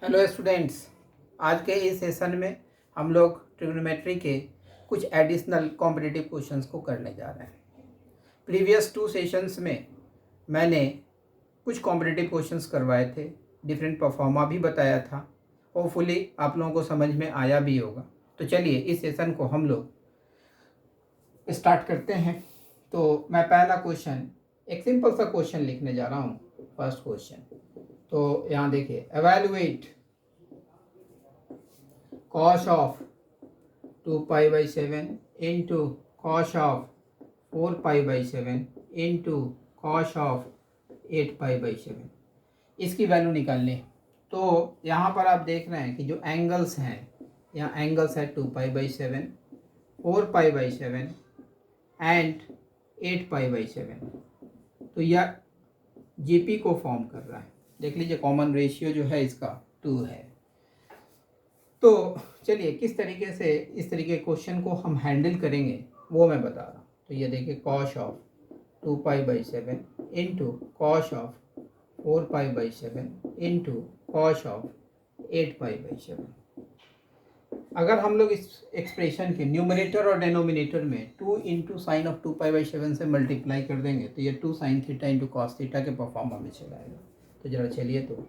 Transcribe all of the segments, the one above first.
Hello students, आज के इस सेशन में हम लोग ट्रिग्नोमेट्री के कुछ एडिशनल कॉम्पिटिटिव क्वेश्चंस को करने जा रहे हैं। प्रीवियस 2 सेशंस में मैंने कुछ कॉम्पिटिटिव क्वेश्चंस करवाए थे, डिफरेंट परफॉर्मा भी बताया था। होपफुली आप लोगों को समझ में आया भी होगा। तो चलिए इस सेशन को हम लोग स्टार्ट करते हैं। तो मैं पहला क्वेश्चन, एक सिंपल सा क्वेश्चन लिखने जा रहा हूँ। फर्स्ट क्वेश्चन, तो यहाँ देखिए, evaluate cos of 2 pi by 7 into cos of 4 pi by 7 into cos of 8 pi by 7, इसकी वैल्यू निकालनी। तो यहाँ पर आप देख रहे हैं कि जो एंगल्स हैं, यहाँ एंगल्स है 2 pi by 7, 4 pi by 7 and 8 pi by 7। तो यह जीपी को फॉर्म कर रहा है। देख लीजिए, कॉमन रेशियो जो है इसका 2 है। तो चलिए किस तरीके से इस तरीके के क्वेश्चन को हम हैंडल करेंगे वो मैं बता रहा हूँ। तो ये देखिए, cos of 2 pi by 7 into cos of 4 pi by 7 into cos of 8 pi by 7। अगर हम लोग इस एक्सप्रेशन के न्यूमरेटर और डेनोमिनेटर में 2 into sine of 2 pi by 7 से मल्टीप्लाई कर देंगे तो ये 2 sin theta into cos theta के परफॉर्मा में चला आएगा। तो ज़रा चलिए, तो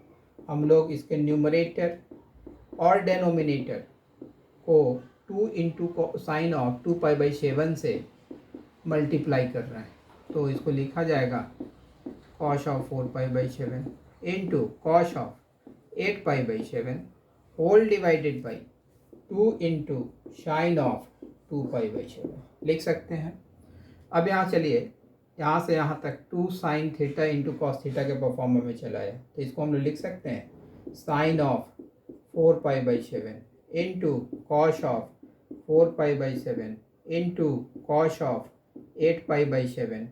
हम लोग इसके न्यूमरेटर और डेनोमिनेटर को 2 into sine of 2 pi by 7 से मल्टीप्लाई कर रहे हैं। तो इसको लिखा जाएगा cos of 4 pi by 7 into cos of 8 pi by 7 whole divided by 2 into sine of 2 pi by 7 लिख सकते हैं। अब यहाँ चलिए, यहाँ से यहाँ तक 2 sin theta into cos theta के परफॉर्मा में चला है। तो इसको हम लोग लिख सकते हैं sine of 4 pi by 7 into cos of 4 pi by 7 into cos of 8 pi by 7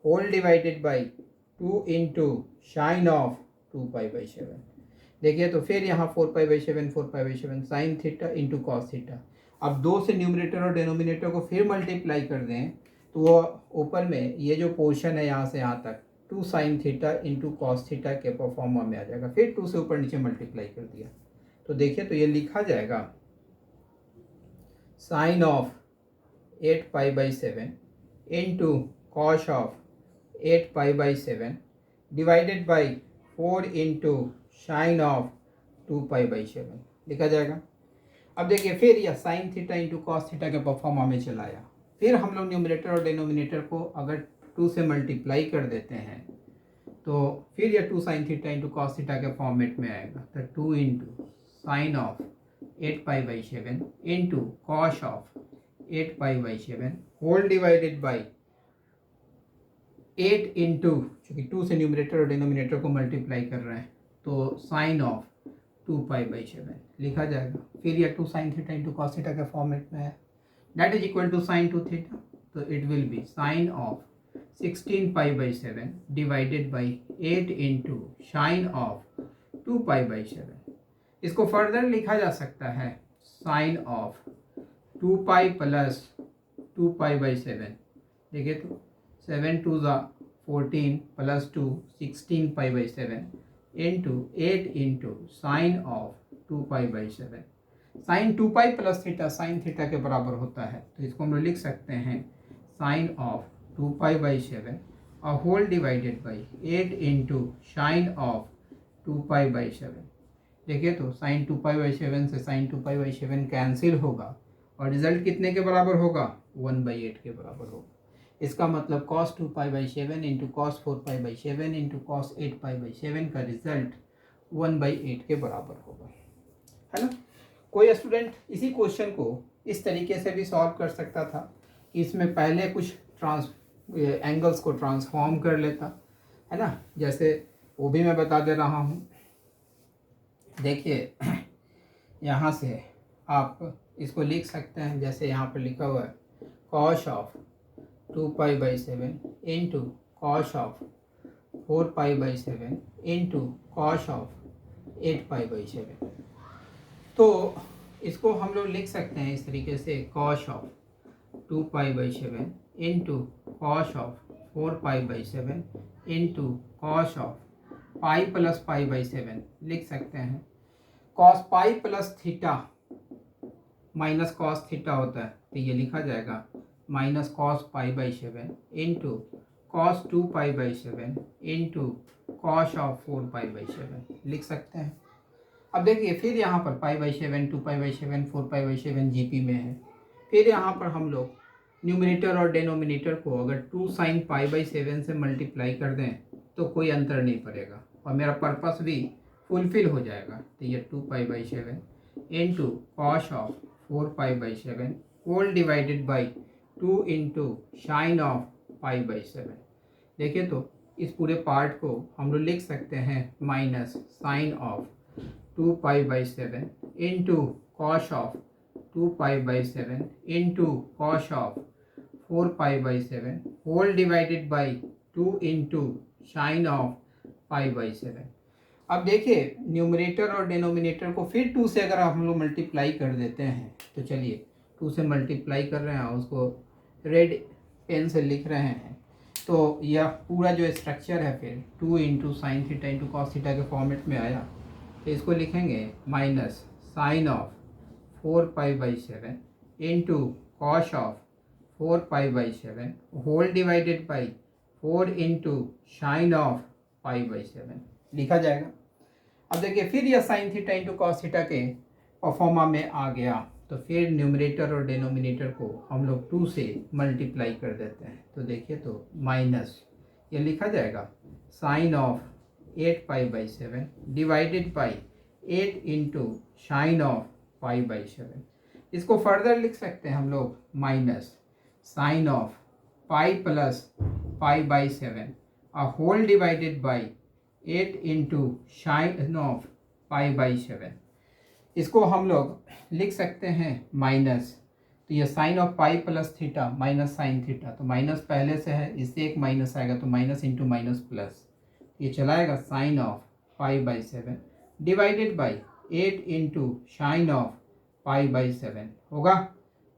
whole divided by 2 into sine of 2 pi by 7। देखिए, तो फिर यहाँ 4 pi by 7 sine theta into cos theta. अब 2 से न्यूमरेटर और डेनोमिनेटर को फिर multiply कर दें तो वो ऊपर में ये जो पोर्शन है यहाँ से यहाँ तक 2 sign theta into cos theta के परफॉर्मा में आ जाएगा। फिर 2 से ऊपर नीचे मल्टीप्लाई कर दिया तो देखिए, तो ये लिखा जाएगा sine of 8 pi by 7 into cos of 8 pi by 7 divided by 4 into sine of 2 pi by 7 लिखा जाएगा। अब देखिए, फिर यह sine theta into cos theta के परफॉर्मा में चलाया। फिर हम लोग न्यूमरेटर और डिनोमिनेटर को अगर 2 से मल्टीप्लाई कर देते हैं तो फिर यह 2 sin theta into cos theta के फॉर्मेट में आएगा। तो 2 into sine of 8 pi by 7 into cos of 8 pi by 7 whole divided by 8 into, चूँकि 2 से न्यूमरेटर और डिनोमिनेटर को मल्टीप्लाई कर रहे हैं तो साइन ऑफ 2 pi by 7 लिखा जाएगा। फिर यह 2 sin theta into cos theta के फॉर्मेट में है, that is equal to sine 2 theta. तो it will be sine of 16 pi by 7 divided by 8 into sine of 2 pi by 7। इसको फर्दर लिखा जा सकता है sine of 2 pi plus 2 pi by 7। देखिए, तो 7 2 14 plus 2 16 pi by 7 into 8 into sine of 2 pi by 7। Sine 2 pi plus theta sine theta के बराबर होता है। तो इसको हम लोग लिख सकते हैं साइन ऑफ 2 pi by 7 और whole divided by 8 into sine of 2 pi by 7। देखिए, तो साइन 2 pi by 7 से साइन 2 pi by 7 कैंसिल होगा और रिजल्ट कितने के बराबर होगा? 1/8 के बराबर होगा। इसका मतलब cos 2 pi by 7 into cos 4 pi by 7 into cos 8 pi by 7 का रिजल्ट 1/8 के बराबर होगा, है ना। कोई स्टूडेंट इसी क्वेश्चन को इस तरीके से भी सॉल्व कर सकता था कि इसमें पहले कुछ एंगल्स को ट्रांसफॉर्म कर लेता, है ना। जैसे वो भी मैं बता दे रहा हूँ। देखिए, यहाँ से आप इसको लिख सकते हैं, जैसे यहाँ पर लिखा हुआ है cos of 2 pi by 7 into cos of 4 pi by 7 into cos of 8 pi by 7। तो इसको हम लोग लिख सकते हैं इस तरीके से cos of 2 pi by 7 into cos of 4 pi by 7 into cos of pi plus pi by 7 लिख सकते हैं। कॉस पाई plus theta minus cos theta होता है, तो ये लिखा जाएगा minus cos pi by 7 into cos 2 pi by 7 into cos of 4 pi by 7 लिख सकते हैं। अब देखिए फिर यहाँ पर पाई by 7, 2 pi by 7, 4 pi by 7 GP में है। फिर यहाँ पर हम लोग न्यूमरेटर और डेनोमिनेटर को अगर 2 साइन पाई बाई 7 से मल्टीप्लाई कर दें तो कोई अंतर नहीं पड़ेगा और मेरा पर्पस भी फुलफिल हो जाएगा। तो ये 2 pi by 7 into cos of 4 pi by 7 whole divided by 2 into sine of pi by 7। देखिए तो इस पूरे पार्ट को हम लोग लिख सकते हैं minus sine of 2 pi by 7 into cos of 2 pi by 7 into cos of 4 pi by 7 whole divided by 2 into sine of pi by 7। अब देखिए न्यूमरेटर और डिनोमिनेटर को फिर 2 से अगर हम लोग मल्टीप्लाई कर देते हैं, तो चलिए 2 से मल्टीप्लाई कर रहे हैं, उसको रेड पेन से लिख रहे हैं, तो यह पूरा जो स्ट्रक्चर है फिर 2 into sine theta into cos theta के फॉर्मेट में आया। तो इसको लिखेंगे minus sine of 4 pi by 7 into cos of 4 pi by 7 whole divided by 4 into sine of pi by 7 लिखा जाएगा। अब देखिए फिर यह sine theta into cos theta के परफॉर्मा में आ गया, तो फिर न्यूमरेटर और डिनोमिनेटर को हम लोग 2 से मल्टीप्लाई कर देते हैं। तो देखिए तो माइनस ये लिखा जाएगा sine of 8 pi by 7 divided by 8 into sine of pi by 7। इसको फर्दर लिख सकते हैं हम लोग minus sine of pi plus pi by 7 whole divided by 8 into sine of pi by 7। इसको हम लोग लिख सकते हैं माइनस, तो ये sine of pi plus theta minus sine theta, तो माइनस पहले से है, इससे एक माइनस आएगा तो माइनस इंटू माइनस प्लस, ये चलाएगा sine of pi by 7 divided by 8 into sine of pi by 7 होगा।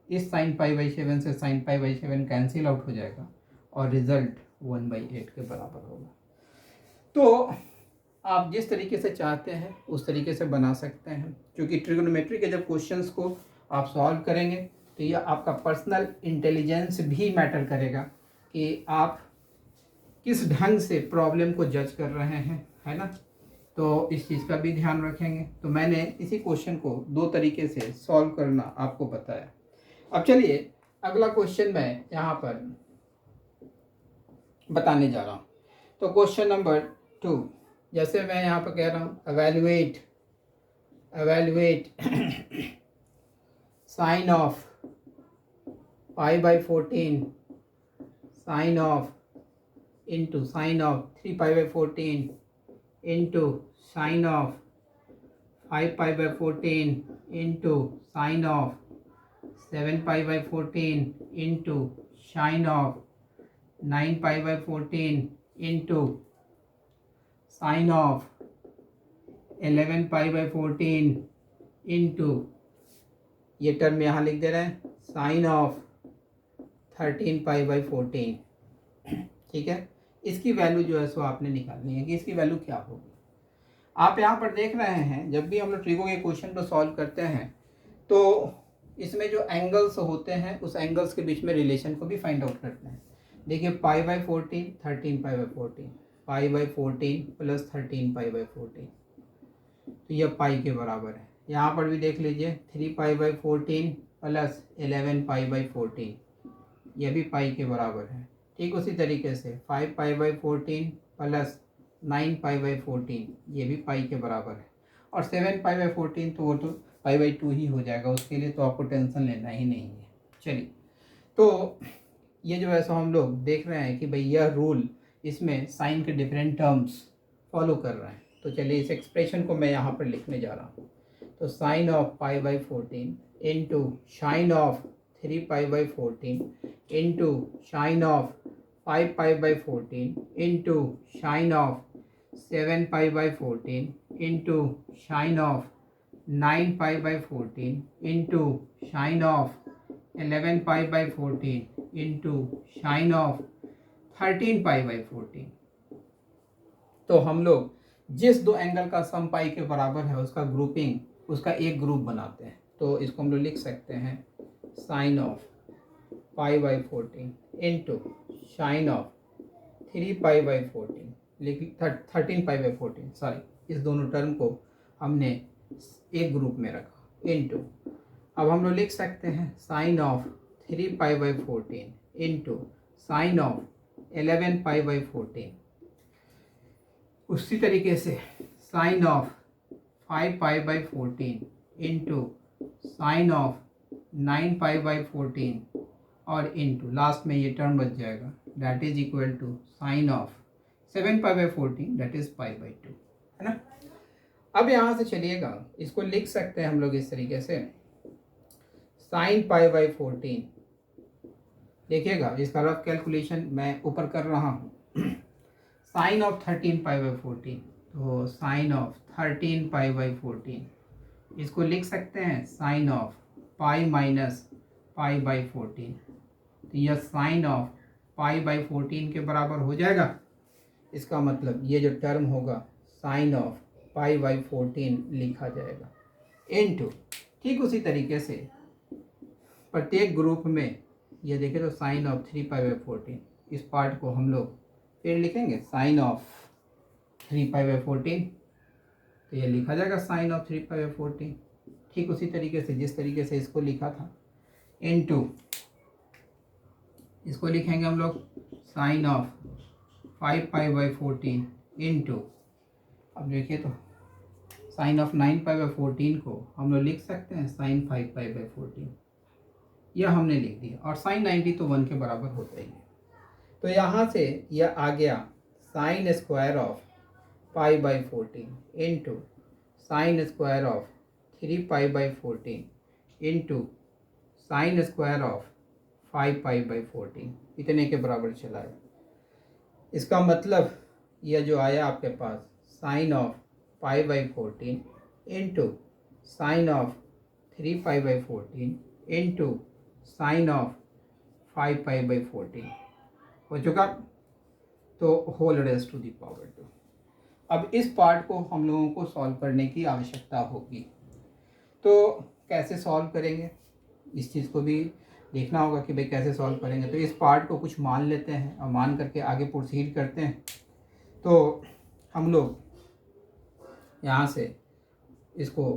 इस साइन पाई बाई 7 से sine pi by 7 cancel out हो जाएगा और रिजल्ट 1/8 के बराबर होगा। तो आप जिस तरीके से चाहते हैं उस तरीके से बना सकते हैं, क्योंकि ट्रिग्नोमेट्री के जब क्वेश्चंस को आप सॉल्व करेंगे तो यह आपका पर्सनल इंटेलिजेंस भी मैटर करेगा कि आप किस ढंग से प्रॉब्लम को जज कर रहे हैं, है ना। तो इस चीज़ का भी ध्यान रखेंगे। तो मैंने इसी क्वेश्चन को 2 तरीके से सॉल्व करना आपको बताया। अब चलिए अगला क्वेश्चन मैं यहाँ पर बताने जा रहा हूँ। तो क्वेश्चन नंबर 2, जैसे मैं यहाँ पर कह रहा हूँ evaluate sine of pi by 14 sine of into sine of 3 pi by 14 into sine of 5 pi by 14 into sine of 7 pi by 14 into sine of 9 pi by 14 into sine of 11 pi by 14 into ये term यहाँ लिख दे रहे हैं sine of 13 pi by 14। ठीक है, इसकी value जो है सो आपने निकालनी है कि इसकी वैल्यू क्या होगी। आप यहाँ पर देख रहे हैं जब भी हम लोग ट्रिगो के क्वेश्चन को सॉल्व करते हैं तो इसमें जो एंगल्स होते हैं उस एंगल्स के बीच में रिलेशन को भी फाइंड आउट करते हैं। देखिए पाई by 14 13 pi by 14 pi by 14 plus 13 pi by 14, तो यह पाई के बराबर है। यहाँ पर भी देख लीजिए 3 pi by 14 plus 11 pi by 14, यह भी पाई के बराबर है। ठीक उसी तरीके से 5 pi by 14 plus 9 pi by 14, ये भी पाई के बराबर है। और 7 पाई बाई 14 तो वो तो पाई बाई 2 ही हो जाएगा, उसके लिए तो आपको टेंशन लेना ही नहीं है। चलिए, तो ये जो है सो हम लोग देख रहे हैं कि भाई यह रूल इसमें साइन के डिफरेंट टर्म्स फॉलो कर रहे हैं। तो चलिए इस एक्सप्रेशन को मैं यहाँ पर लिखने जा रहा हूँ। तो sine of pi by 14 into sine of 3 pi by 14 into sine of 5 pi by 14 into sine of 7 pi by 14 into sine of 9 pi by 14 into sine of 11 pi by 14 into sine of 13 pi by 14। तो हम लोग जिस 2 angle का सम पाई के बराबर है उसका grouping उसका एक ग्रुप बनाते हैं। तो इसको हम लोग लिख सकते हैं sine of pi by 14 into sine of 3 pi by 14 लिख 13 पाई बाई 14 सॉरी, इस दोनों टर्म को हमने एक ग्रुप में रखा इंटू, अब हम लोग लिख सकते हैं sine of 3 pi by 14 into sine of 11 pi by 14, उसी तरीके से sine of 5 pi by 14 into sine of 9 pi by 14 और इंटू लास्ट में ये टर्म बच जाएगा that is equal to sine of 7 pi by 14 that is पाई/2, है ना। अब यहाँ से चलिएगा इसको लिख सकते हैं हम लोग इस तरीके से साइन पाई/14, देखिएगा इसका रफ कैलकुलेशन मैं ऊपर कर रहा हूँ साइन ऑफ 13 पाई/14, तो साइन ऑफ 13 पाई/14 इसको लिख सकते हैं साइन ऑफ पाई माइनस पाई/14, तो यह साइन ऑफ पाई/14 के बराबर हो जाएगा। इसका मतलब ये जो टर्म होगा साइन ऑफ पाई/14 लिखा जाएगा इनटू, ठीक उसी तरीके से प्रत्येक ग्रुप में ये देखें तो साइन ऑफ 3 पाई/14, इस पार्ट को हम लोग फिर लिखेंगे साइन ऑफ 3 पाई/14, तो ये लिखा जाएगा साइन ऑफ 3 पाई/14, ठीक उसी तरीके से जिस तरीके से इसको लिखा था इनटू, इसको लिखेंगे हम लोग साइन ऑफ 5 पाई/14 इनटू, अब देखिए तो साइन ऑफ 9 पाई/14 को हम लोग लिख सकते हैं साइन 5 पाई/14, यह हमने लिख दिया और साइन 90 तो 1 के बराबर होता ही है। तो यहाँ से यह आ गया साइन स्क्वायर ऑफ पाई/14 इंटू साइन स्क्वायर ऑफ 3 पाई/14 इंटू साइन स्क्वायर ऑफ 5 पाई/14, इतने के बराबर चला है। इसका मतलब यह जो आया आपके पास साइन ऑफ पाई/14 इंटू साइन ऑफ 3 पाई/14 इंटू साइन ऑफ 5 पाई/14 हो चुका, तो whole raise to the power 2। अब इस पार्ट को हम लोगों को सॉल्व करने की आवश्यकता होगी, तो कैसे सॉल्व करेंगे इस चीज़ को भी देखना होगा कि भाई कैसे सॉल्व करेंगे। तो इस पार्ट को कुछ मान लेते हैं और मान करके आगे प्रोसीड करते हैं। तो हम लोग यहाँ से इसको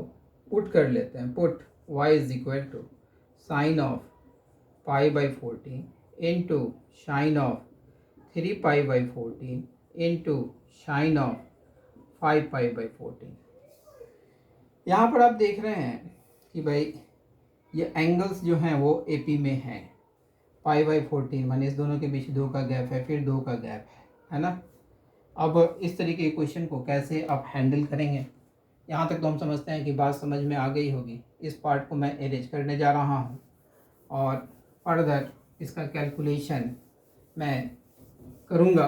पुट कर लेते हैं, put y is equal to sine of पाई/14 इंटू साइन ऑफ 3 पाई/14 इंटू साइन ऑफ 5 पाई/14। यहाँ पर आप देख रहे हैं कि भाई ये एंगल्स जो हैं वो AP में हैं, पाई/14 माने इस दोनों के बीच 2 का गैप है, फिर 2 का गैप है ना। अब इस तरीके के क्वेश्चन को कैसे आप हैंडल करेंगे, यहाँ तक तो हम समझते हैं कि बात समझ में आ गई होगी। इस पार्ट को मैं अरेंज करने जा रहा हूँ और फर्दर इसका कैलकुलेशन मैं करूँगा।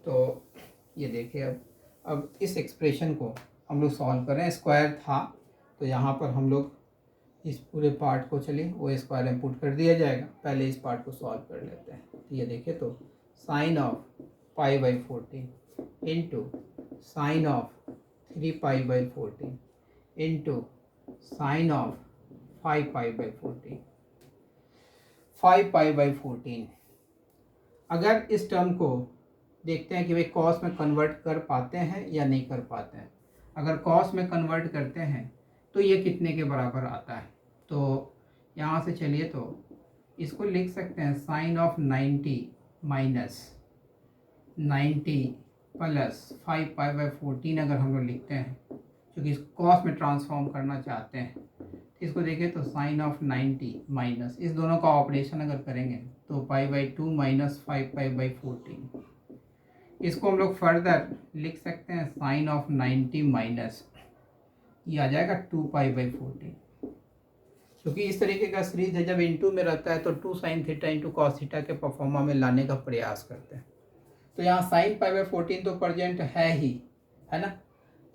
तो ये देखिए अब इस एक्सप्रेशन को हम लोग सॉल्व करें। स्क्वायर था तो यहाँ पर हम लोग इस पूरे पार्ट को चलिए वो स्क्वायर में पुट कर दिया जाएगा। पहले इस पार्ट को सॉल्व कर लेते हैं। तो ये देखिए तो साइन ऑफ पाई/14 इंटू साइन ऑफ 3 पाई/14 इंटू साइन ऑफ 5 पाई/14, 5 पाई/14। अगर इस टर्म को देखते हैं कि भाई कॉस में कन्वर्ट कर पाते हैं या नहीं कर पाते हैं। अगर कॉस में कन्वर्ट करते हैं तो ये कितने के बराबर आता है, तो यहाँ से चलिए तो इसको लिख सकते हैं साइन ऑफ 90 माइनस 90 प्लस 5 पाई/14 अगर हम लोग लिखते हैं क्योंकि इस कॉस में ट्रांसफॉर्म करना चाहते हैं। तो इसको देखिए तो साइन ऑफ 90 माइनस इस दोनों का ऑपरेशन अगर करेंगे तो पाई/2 माइनस 5 पाई/14। इसको हम लोग फर्दर लिख सकते हैं साइन ऑफ 90 माइनस ये आ जाएगा 2 पाई/14, क्योंकि इस तरीके का सीरीज है जब इनटू में रहता है तो 2 sign theta into cos theta के परफॉर्मा में लाने का प्रयास करते हैं। तो यहाँ साइन पाई/14 तो प्रेजेंट है ही, है ना।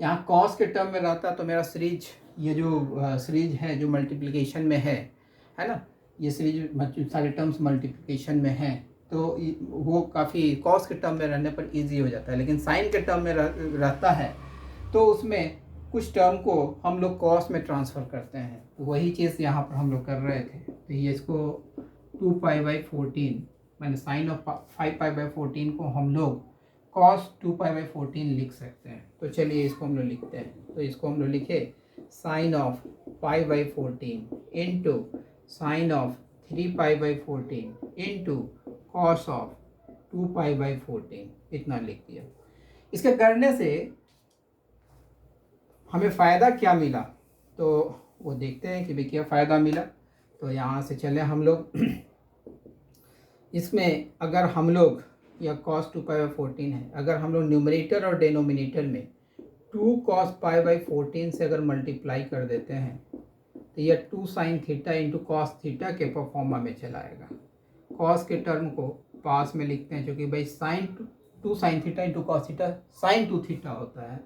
यहाँ कॉस के टर्म में रहता तो मेरा सीरीज ये जो सीरीज है जो मल्टीप्लिकेशन में है ना, ये सीरीज सारे टर्म्स मल्टीप्लिकेशन में है तो वो काफ़ी कॉस के टर्म में रहने पर इजी हो जाता है। लेकिन साइन के टर्म में रहता है तो उसमें कुछ टर्म को हम लोग कॉस में ट्रांसफ़र करते हैं, तो वही चीज़ यहाँ पर हम लोग कर रहे थे। तो ये इसको 2π/14 मैंने साइन ऑफ 5π/14 को हम लोग कॉस 2π/14 लिख सकते हैं। तो चलिए इसको हम लोग लिखते हैं। तो इसको हम लोग लिखे sine of π/14 into sine of 3π/14 into cos of 2π/14, इतना लिख दिया। इसके करने से हमें फ़ायदा क्या मिला, तो वो देखते हैं कि भाई क्या फ़ायदा मिला। तो यहाँ से चले हम लोग इसमें अगर हम लोग यह cos 2π/14 है, अगर हम लोग न्यूमरेटर और डिनोमिनेटर में 2 cos π/14 से अगर मल्टीप्लाई कर देते हैं तो यह 2 sin theta into cos theta के परफॉर्मा में चला आएगा। कॉस के टर्म को पास में लिखते हैं, क्योंकि भाई two sine theta into cos theta sine 2 theta होता है,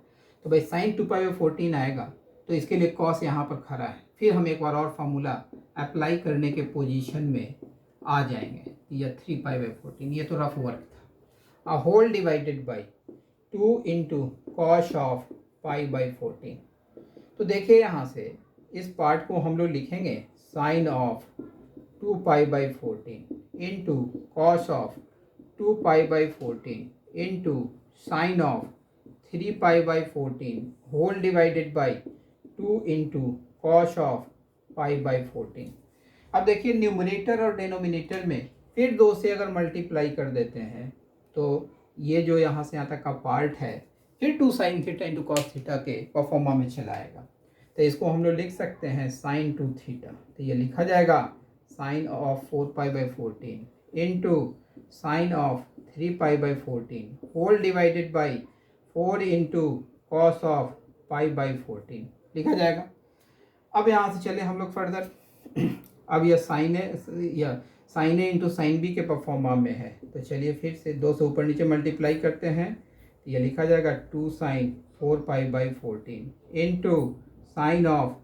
तो भाई साइन 2π/14 आएगा, तो इसके लिए कॉस यहाँ पर खड़ा है। फिर हम एक बार और फार्मूला अप्लाई करने के पोजीशन में आ जाएंगे। यह 3π/14, ये तो रफ वर्क था। Whole divided by 2 into cos of π/14। तो देखिए यहाँ से इस पार्ट को हम लोग लिखेंगे sine of 2π/14 into cos of 2π/14 into sine of 3π/14 whole divided by 2 into cos of π/14। अब देखिए न्यूमरेटर और डिनोमिनेटर में फिर 2 से अगर मल्टीप्लाई कर देते हैं तो ये जो यहाँ से यहाँ तक का पार्ट है फिर 2 sign theta into cos theta के परफॉर्मा में चला आएगा। तो इसको हम लोग लिख सकते हैं साइन 2 थीटा। तो ये लिखा जाएगा sine of 4π/14 into sine of 3π/14 whole divided by 4 into cos of π/14 लिखा जाएगा। अब यहाँ से चले हम लोग फर्दर। अब यह साइन ए इंटू साइन बी के परफॉर्मा में है, तो चलिए फिर से 2 से ऊपर नीचे मल्टीप्लाई करते हैं। तो यह लिखा जाएगा 2 sine 4π/14 into sine of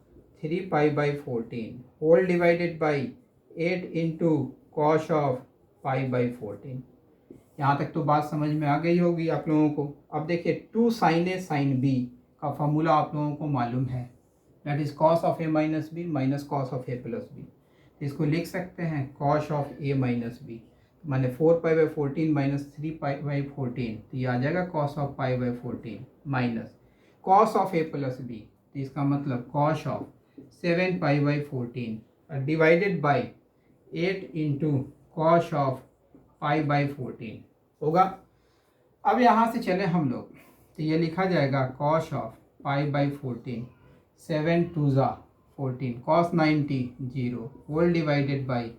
3π/14 whole divided by 8 into cos of π/14। यहाँ तक तो बात समझ में आ गई होगी आप लोगों को। अब देखिए 2 साइन ए साइन बी का फॉर्मूला आप लोगों को मालूम है, that is cos of A minus B minus cos of A plus B. इसको लिख सकते हैं cos of A minus B, माने 4π/14 माइनस 3π/14, तो ये आ जाएगा cos of π/14 minus cos of A plus B, तो इसका मतलब cos of 7π/14 divided by 8 into cos of π/14 होगा। अब यहाँ से चले हम लोग, तो ये लिखा जाएगा कॉस ऑफ π/14 7 2 ज़ा 14 cos 90 0 whole divided by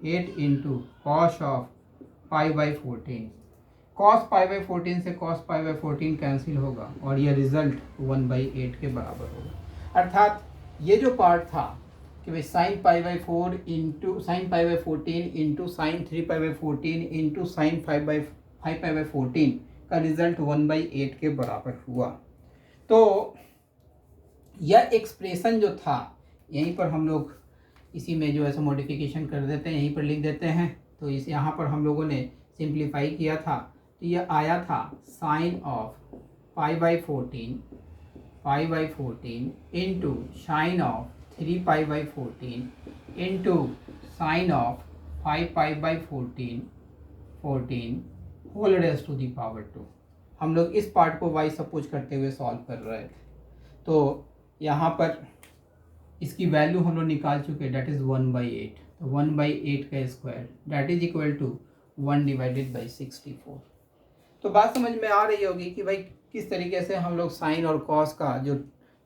8 into cos of π/14। cos π/14 से cos π/14 कैंसिल होगा और ये रिजल्ट 1/8 के बराबर होगा। अर्थात ये जो पार्ट था कि भाई sine π/4 into sine π/14 into sine 3π/14 into sine 5π/14 का रिजल्ट 1/8 के बराबर हुआ। तो यह एक्सप्रेशन जो था यहीं पर हम लोग इसी में जो है सो मॉडिफिकेशन कर देते हैं, यहीं पर लिख देते हैं। तो इस यहाँ पर हम लोगों ने सिंप्लीफाई किया था, तो यह आया था sine of π/14 into sine of 3π/14 into sine of 5π/14 whole raise to the power 2। हम लोग इस पार्ट को वाई सपोज करते हुए सॉल्व कर रहे थे। तो यहाँ पर इसकी वैल्यू हम लोग निकाल चुके, डैट इज़ 1/8। तो 1/8 का square that is equal to 1 divided by 64। तो बात समझ में आ रही होगी कि भाई किस तरीके से हम लोग साइन और कॉस का जो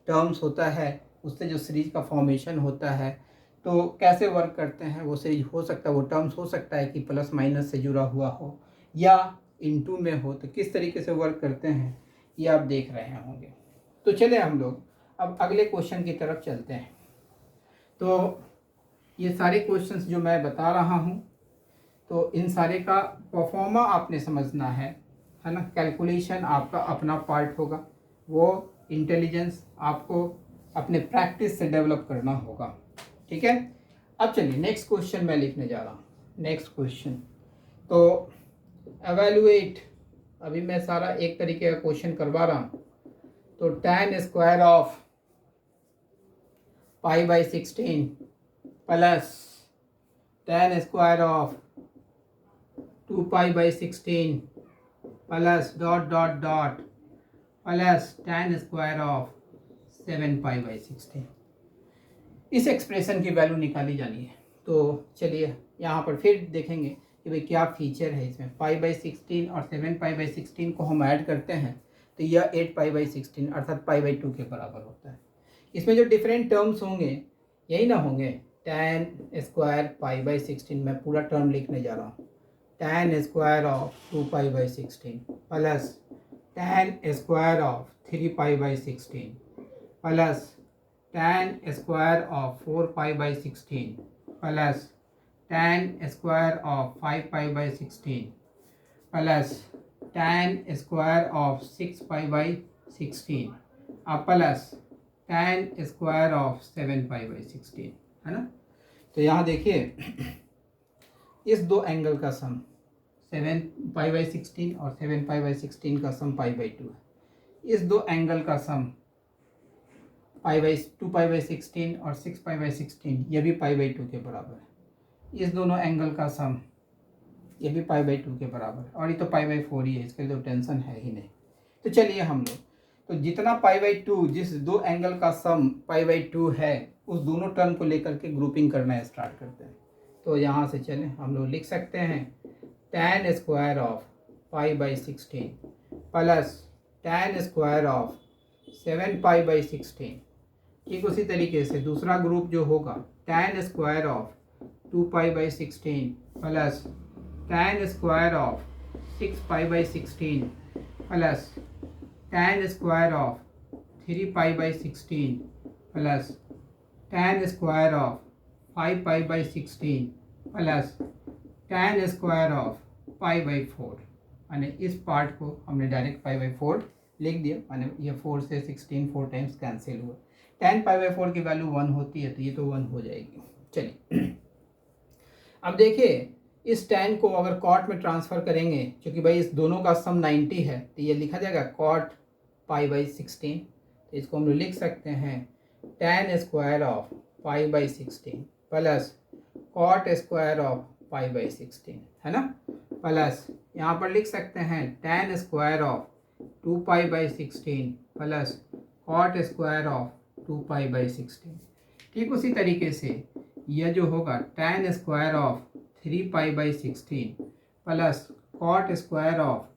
टर्म्स होता है उससे जो सीरीज का फॉर्मेशन होता है तो कैसे वर्क करते हैं। वो सीरीज हो सकता है, वो टर्म्स हो सकता है कि प्लस माइनस से जुड़ा हुआ हो या इनटू में हो, तो किस तरीके से वर्क करते हैं ये आप देख रहे होंगे। तो चले हम लोग अब अगले क्वेश्चन की तरफ चलते हैं। तो ये सारे क्वेश्चंस जो मैं बता रहा हूँ तो इन सारे का परफॉर्मा आपने समझना है ना। कैलकुलेशन आपका अपना पार्ट होगा, वो इंटेलिजेंस आपको अपने प्रैक्टिस से डेवलप करना होगा, ठीक है। अब चलिए नेक्स्ट क्वेश्चन मैं लिखने जा रहा हूँ। नेक्स्ट क्वेश्चन तो एवेलुएट, अभी मैं सारा एक तरीके का क्वेश्चन करवा रहा हूँ। तो tan square of pi by 16 plus tan square of 2 pi by 16 plus dot dot dot plus tan square of 7 pi by 16। इस एक्सप्रेशन की वैल्यू निकाली जानी है। तो चलिए यहाँ पर फिर देखेंगे कि भाई क्या फीचर है इसमें। पाई बाई 16 और 7 पाई बाई 16 को हम ऐड करते हैं तो यह 8 पाई बाई 16 अर्थात पाई बाई 2 के बराबर होता है। इसमें जो डिफरेंट टर्म्स होंगे यही ना होंगे, tan स्क्वायर पाई बाई 16, मैं पूरा टर्म लिखने जा रहा हूँ, tan square of 2 pi by 16 plus tan square of 3 pi by 16 plus tan square of 4 pi by 16 plus tan square of 5 pi by 16 plus tan square of 6 pi by 16 plus tan square of 7 pi by 16, है ना। तो यहाँ देखिए इस दो angle का सम 7 pi by 16 और 7 pi by 16 का सम पाई बाई 2 है। इस दो एंगल का सम पाई बाई 2 पाई बाई 16 और 6 पाई बाई 16 ये भी पाई बाई 2 के बराबर है। इस दोनों एंगल का सम ये भी पाई बाई 2 के बराबर है और ये तो पाई बाई 4 ही है, इसके लिए तो टेंशन है ही नहीं। तो चलिए हम लोग तो जितना पाई बाई 2, जिस दो एंगल का सम पाई बाई 2 है उस दोनों टर्म को लेकर के ग्रुपिंग करना स्टार्ट करते हैं। तो यहाँ से चलें हम लोग लिख सकते हैं tan square of pi by 16 plus tan square of 7 pi by 16। ठीक उसी तरीके से दूसरा ग्रुप जो होगा tan square of 2 pi by 16 plus tan square of 6 pi by 16 plus tan square of 3 pi by 16 plus tan square of 5 pi by 16 plus tan square of pi by 4। यानी इस part को हमने direct pi by 4 लिख दिया, यानी ये 4 से 16 4 times cancel हुआ। tan पाई बाई 4 की वैल्यू 1 होती है तो ये तो 1 हो जाएगी। चलिए अब देखिए इस tan को अगर cot में ट्रांसफ़र करेंगे, क्योंकि भाई इस दोनों का सम 90 है तो ये लिखा जाएगा cot पाई बाई 16। तो इसको हम लोग लिख सकते हैं tan square of pi by 16 plus cot square of pi by 16, है ना, प्लस यहाँ पर लिख सकते हैं tan square of 2 pi by 16 plus cot square of 2 pi by 16। ठीक उसी तरीके से यह जो होगा tan square of 3 pi by 16 plus cot square of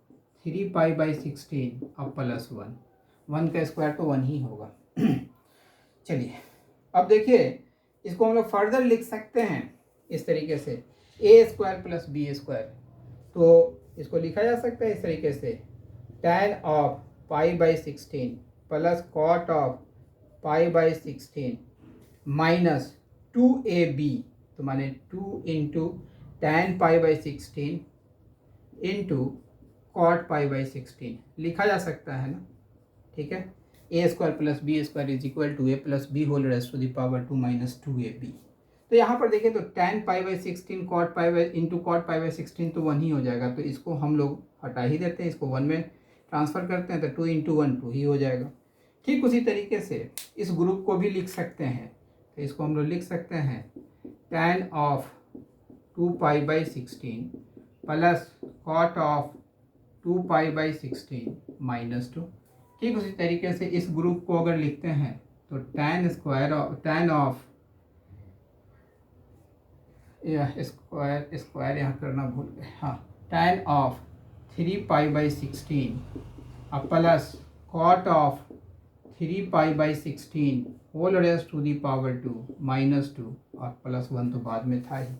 3 pi by 16 अब प्लस 1 का स्क्वायर तो 1 ही होगा। चलिए अब देखिए इसको हम लोग फर्दर लिख सकते हैं इस तरीके से ए स्क्वायर प्लस बी स्क्वायर। तो इसको लिखा जा सकता है इस तरीके से tan of pi by 16 plus cot of pi by 16 minus 2ab, तो माने 2 into tan pi by 16 into cot pi by 16 लिखा जा सकता है ना। ठीक है, A square plus B square is equal to A plus B whole raise to the power 2 minus 2ab। तो यहाँ पर देखें तो tan pi by 16 cot pi by into cot pi by 16 तो 1 ही हो जाएगा, तो इसको हम लोग हटा ही देते हैं, इसको 1 में ट्रांसफ़र करते हैं तो 2 इंटू 1 2 ही हो जाएगा। ठीक उसी तरीके से इस ग्रुप को भी लिख सकते हैं, तो इसको हम लोग लिख सकते हैं tan of 2 pi by 16 plus cot of 2 pi by 16 minus 2। ठीक उसी तरीके से इस ग्रुप को अगर लिखते हैं तो tan ऑफ स्क्वायर यहाँ करना भूल गए, हाँ, tan of 3 pi by 16 plus cot of 3 pi by 16 whole raise to the power 2 minus 2 और प्लस 1 तो बाद में था ही।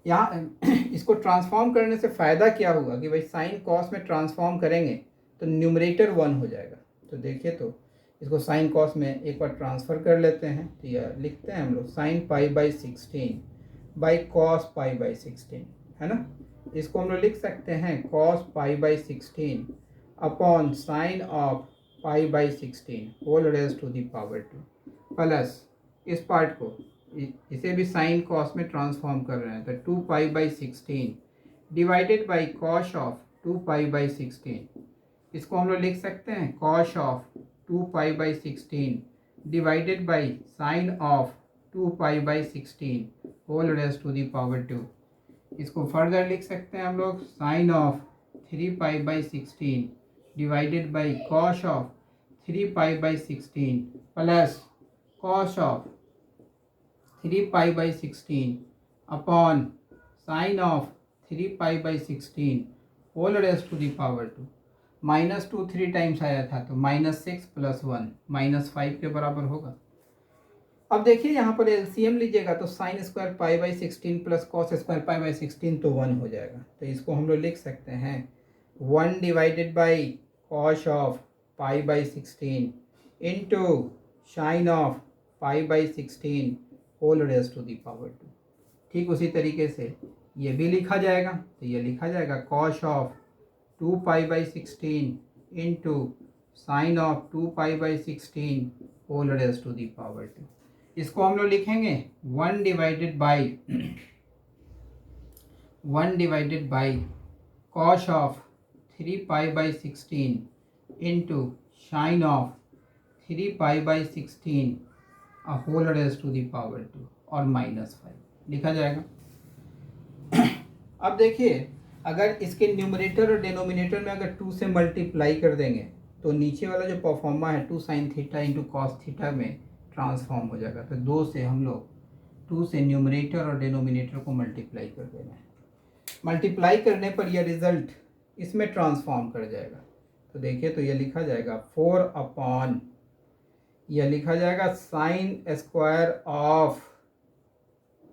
यहाँ इसको ट्रांसफॉर्म करने से फ़ायदा क्या होगा कि भाई साइन कॉस में ट्रांसफॉर्म करेंगे तो न्यूमरेटर 1 हो जाएगा। तो देखिए तो इसको साइन कॉस में एक बार ट्रांसफ़र कर लेते हैं, तो यह लिखते हैं हम लोग sine pi by 16 by cos pi by 16, है ना। इसको हम लोग लिख सकते हैं cos pi by 16 upon sine of pi by 16 whole raise to the power 2 plus इस पार्ट को इसे भी साइन कॉस में ट्रांसफॉर्म कर रहे हैं तो 2 pi by 16 divided by cos of 2 pi by 16। इसको हम लोग लिख सकते हैं cos of 2 pi by 16 divided by sine of 2π/16 whole raise to the power 2। इसको फर्दर लिख सकते हैं हम लोग, sine of 3π/16 divided by cos of 3π/16 plus cos of 3π/16 upon sine of 3π/16 whole raise to the power 2। -2 3 times आया था तो -6 + 1 -5 के बराबर होगा। अब देखिए यहाँ पर एलसीएम लीजिएगा तो sine square π/16 plus cos square π/16 तो 1 हो जाएगा। तो इसको हम लोग लिख सकते हैं 1 divided by cos of π/16 into sine of π/16 whole raise to the power 2। ठीक उसी तरीके से ये भी लिखा जाएगा, तो ये लिखा जाएगा cos of 2π/16 into sine of 2π/16 whole raise to the power 2। इसको हम लोग लिखेंगे 1 divided by cos of 3π/16 into sine of 3π/16 whole raise to the power 2 और -5 लिखा जाएगा। अब देखिए अगर इसके न्यूमरेटर और डिनोमिनेटर में अगर 2 से मल्टीप्लाई कर देंगे तो नीचे वाला जो परफॉर्मा है 2 sin theta into cos theta में ट्रांसफॉर्म हो जाएगा। तो 2 से हम लोग 2 से न्यूमरेटर और डिनोमिनेटर को मल्टीप्लाई कर देना है। मल्टीप्लाई करने पर यह रिजल्ट इसमें ट्रांसफॉर्म कर जाएगा। तो देखिए तो यह लिखा जाएगा 4 अपॉन, यह लिखा जाएगा साइन स्क्वायर ऑफ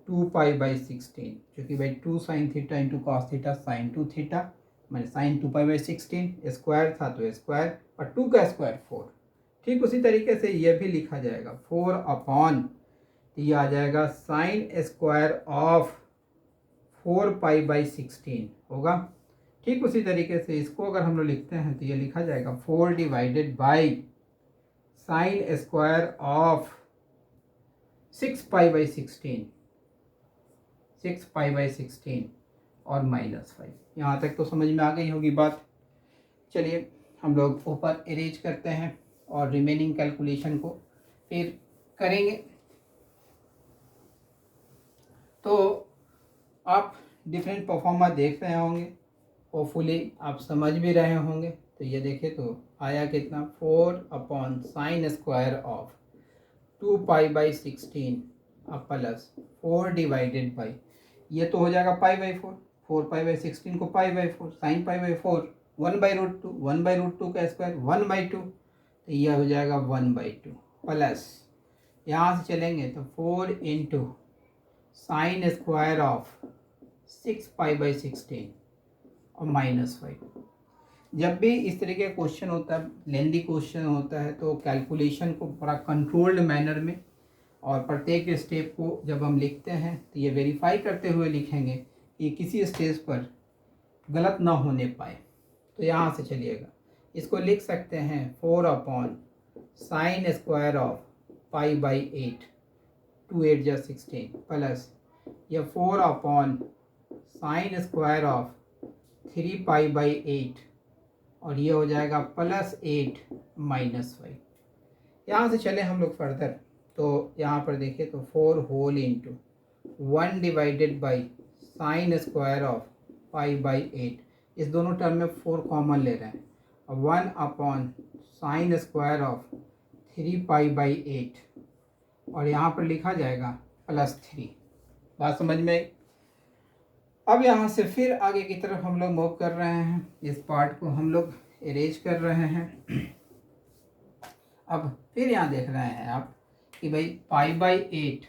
2π/16, क्योंकि भाई 2 sin theta into cos theta sine 2 theta मैंने साइन 2π/16 स्क्वायर था तो स्क्वायर और 2 का स्क्वायर 4। ठीक उसी तरीके से यह भी लिखा जाएगा 4 अपॉन, यह आ जाएगा साइन स्क्वायर ऑफ 4π/16 होगा। ठीक उसी तरीके से इसको अगर हम लोग लिखते हैं तो यह लिखा जाएगा 4 divided by sine square of 6π/16 और -5। यहाँ तक तो समझ में आ गई होगी बात। चलिए हम लोग ऊपर अरेंज करते हैं और रिमेनिंग कैलकुलेशन को फिर करेंगे। तो आप डिफरेंट परफॉर्मा देख रहे होंगे, होपफुली आप समझ भी रहे होंगे। तो ये देखें तो आया कितना 4 upon sine square of 2π/16 plus 4 divided by, ये तो हो जाएगा π/4, 4π/16 को π/4 साइन π/4 1/√2, 1/√2 का स्क्वायर 1/2, तो यह हो जाएगा 1/2 प्लस यहाँ से चलेंगे तो 4 इंटू साइन स्क्वायर ऑफ 6π/16 और -5। जब भी इस तरह के क्वेश्चन होता है, लेंदी क्वेश्चन होता है, तो कैलकुलेशन को बड़ा कंट्रोल्ड मैनर में और प्रत्येक स्टेप को जब हम लिखते हैं तो ये वेरीफाई करते हुए लिखेंगे कि किसी स्टेज पर गलत ना होने पाए। तो यहाँ से चलिएगा इसको लिख सकते हैं 4 अपॉन साइन स्क्वायर ऑफ π/8 2 8 जा 16 प्लस यह 4 अपॉन साइन स्क्वायर ऑफ 3π/8 और ये हो जाएगा +8 -5। यहाँ से चले हम लोग फर्दर, तो यहाँ पर देखिए तो 4 whole into 1 divided by sine square of π/8, इस दोनों टर्म में 4 कॉमन ले रहे हैं, 1 अपॉन साइन स्क्वायर ऑफ 3π/8 और यहाँ पर लिखा जाएगा +3। बात समझ में आई। अब यहाँ से फिर आगे की तरफ हम लोग मूव कर रहे हैं, इस पार्ट को हम लोग अरेंज कर रहे हैं। अब फिर यहाँ देख रहे हैं आप कि भाई π/8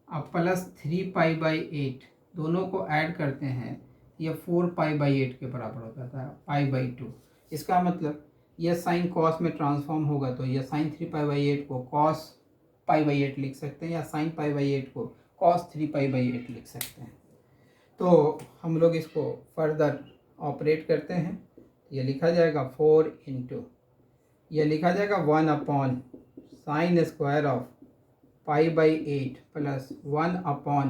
अब प्लस 3π/8 दोनों को ऐड करते हैं, यह 4π/8 के बराबर होता था π/2। इसका मतलब यह साइन कॉस में ट्रांसफॉर्म होगा, तो यह साइन 3π/8 को कॉस π/8 लिख सकते हैं या साइन π/8 को कॉस 3π/8 लिख सकते हैं। तो हम लोग इसको फर्दर ऑपरेट करते हैं। ये लिखा जाएगा 4 इंटू, यह लिखा जाएगा 1 upon sine square of π/8 plus 1 upon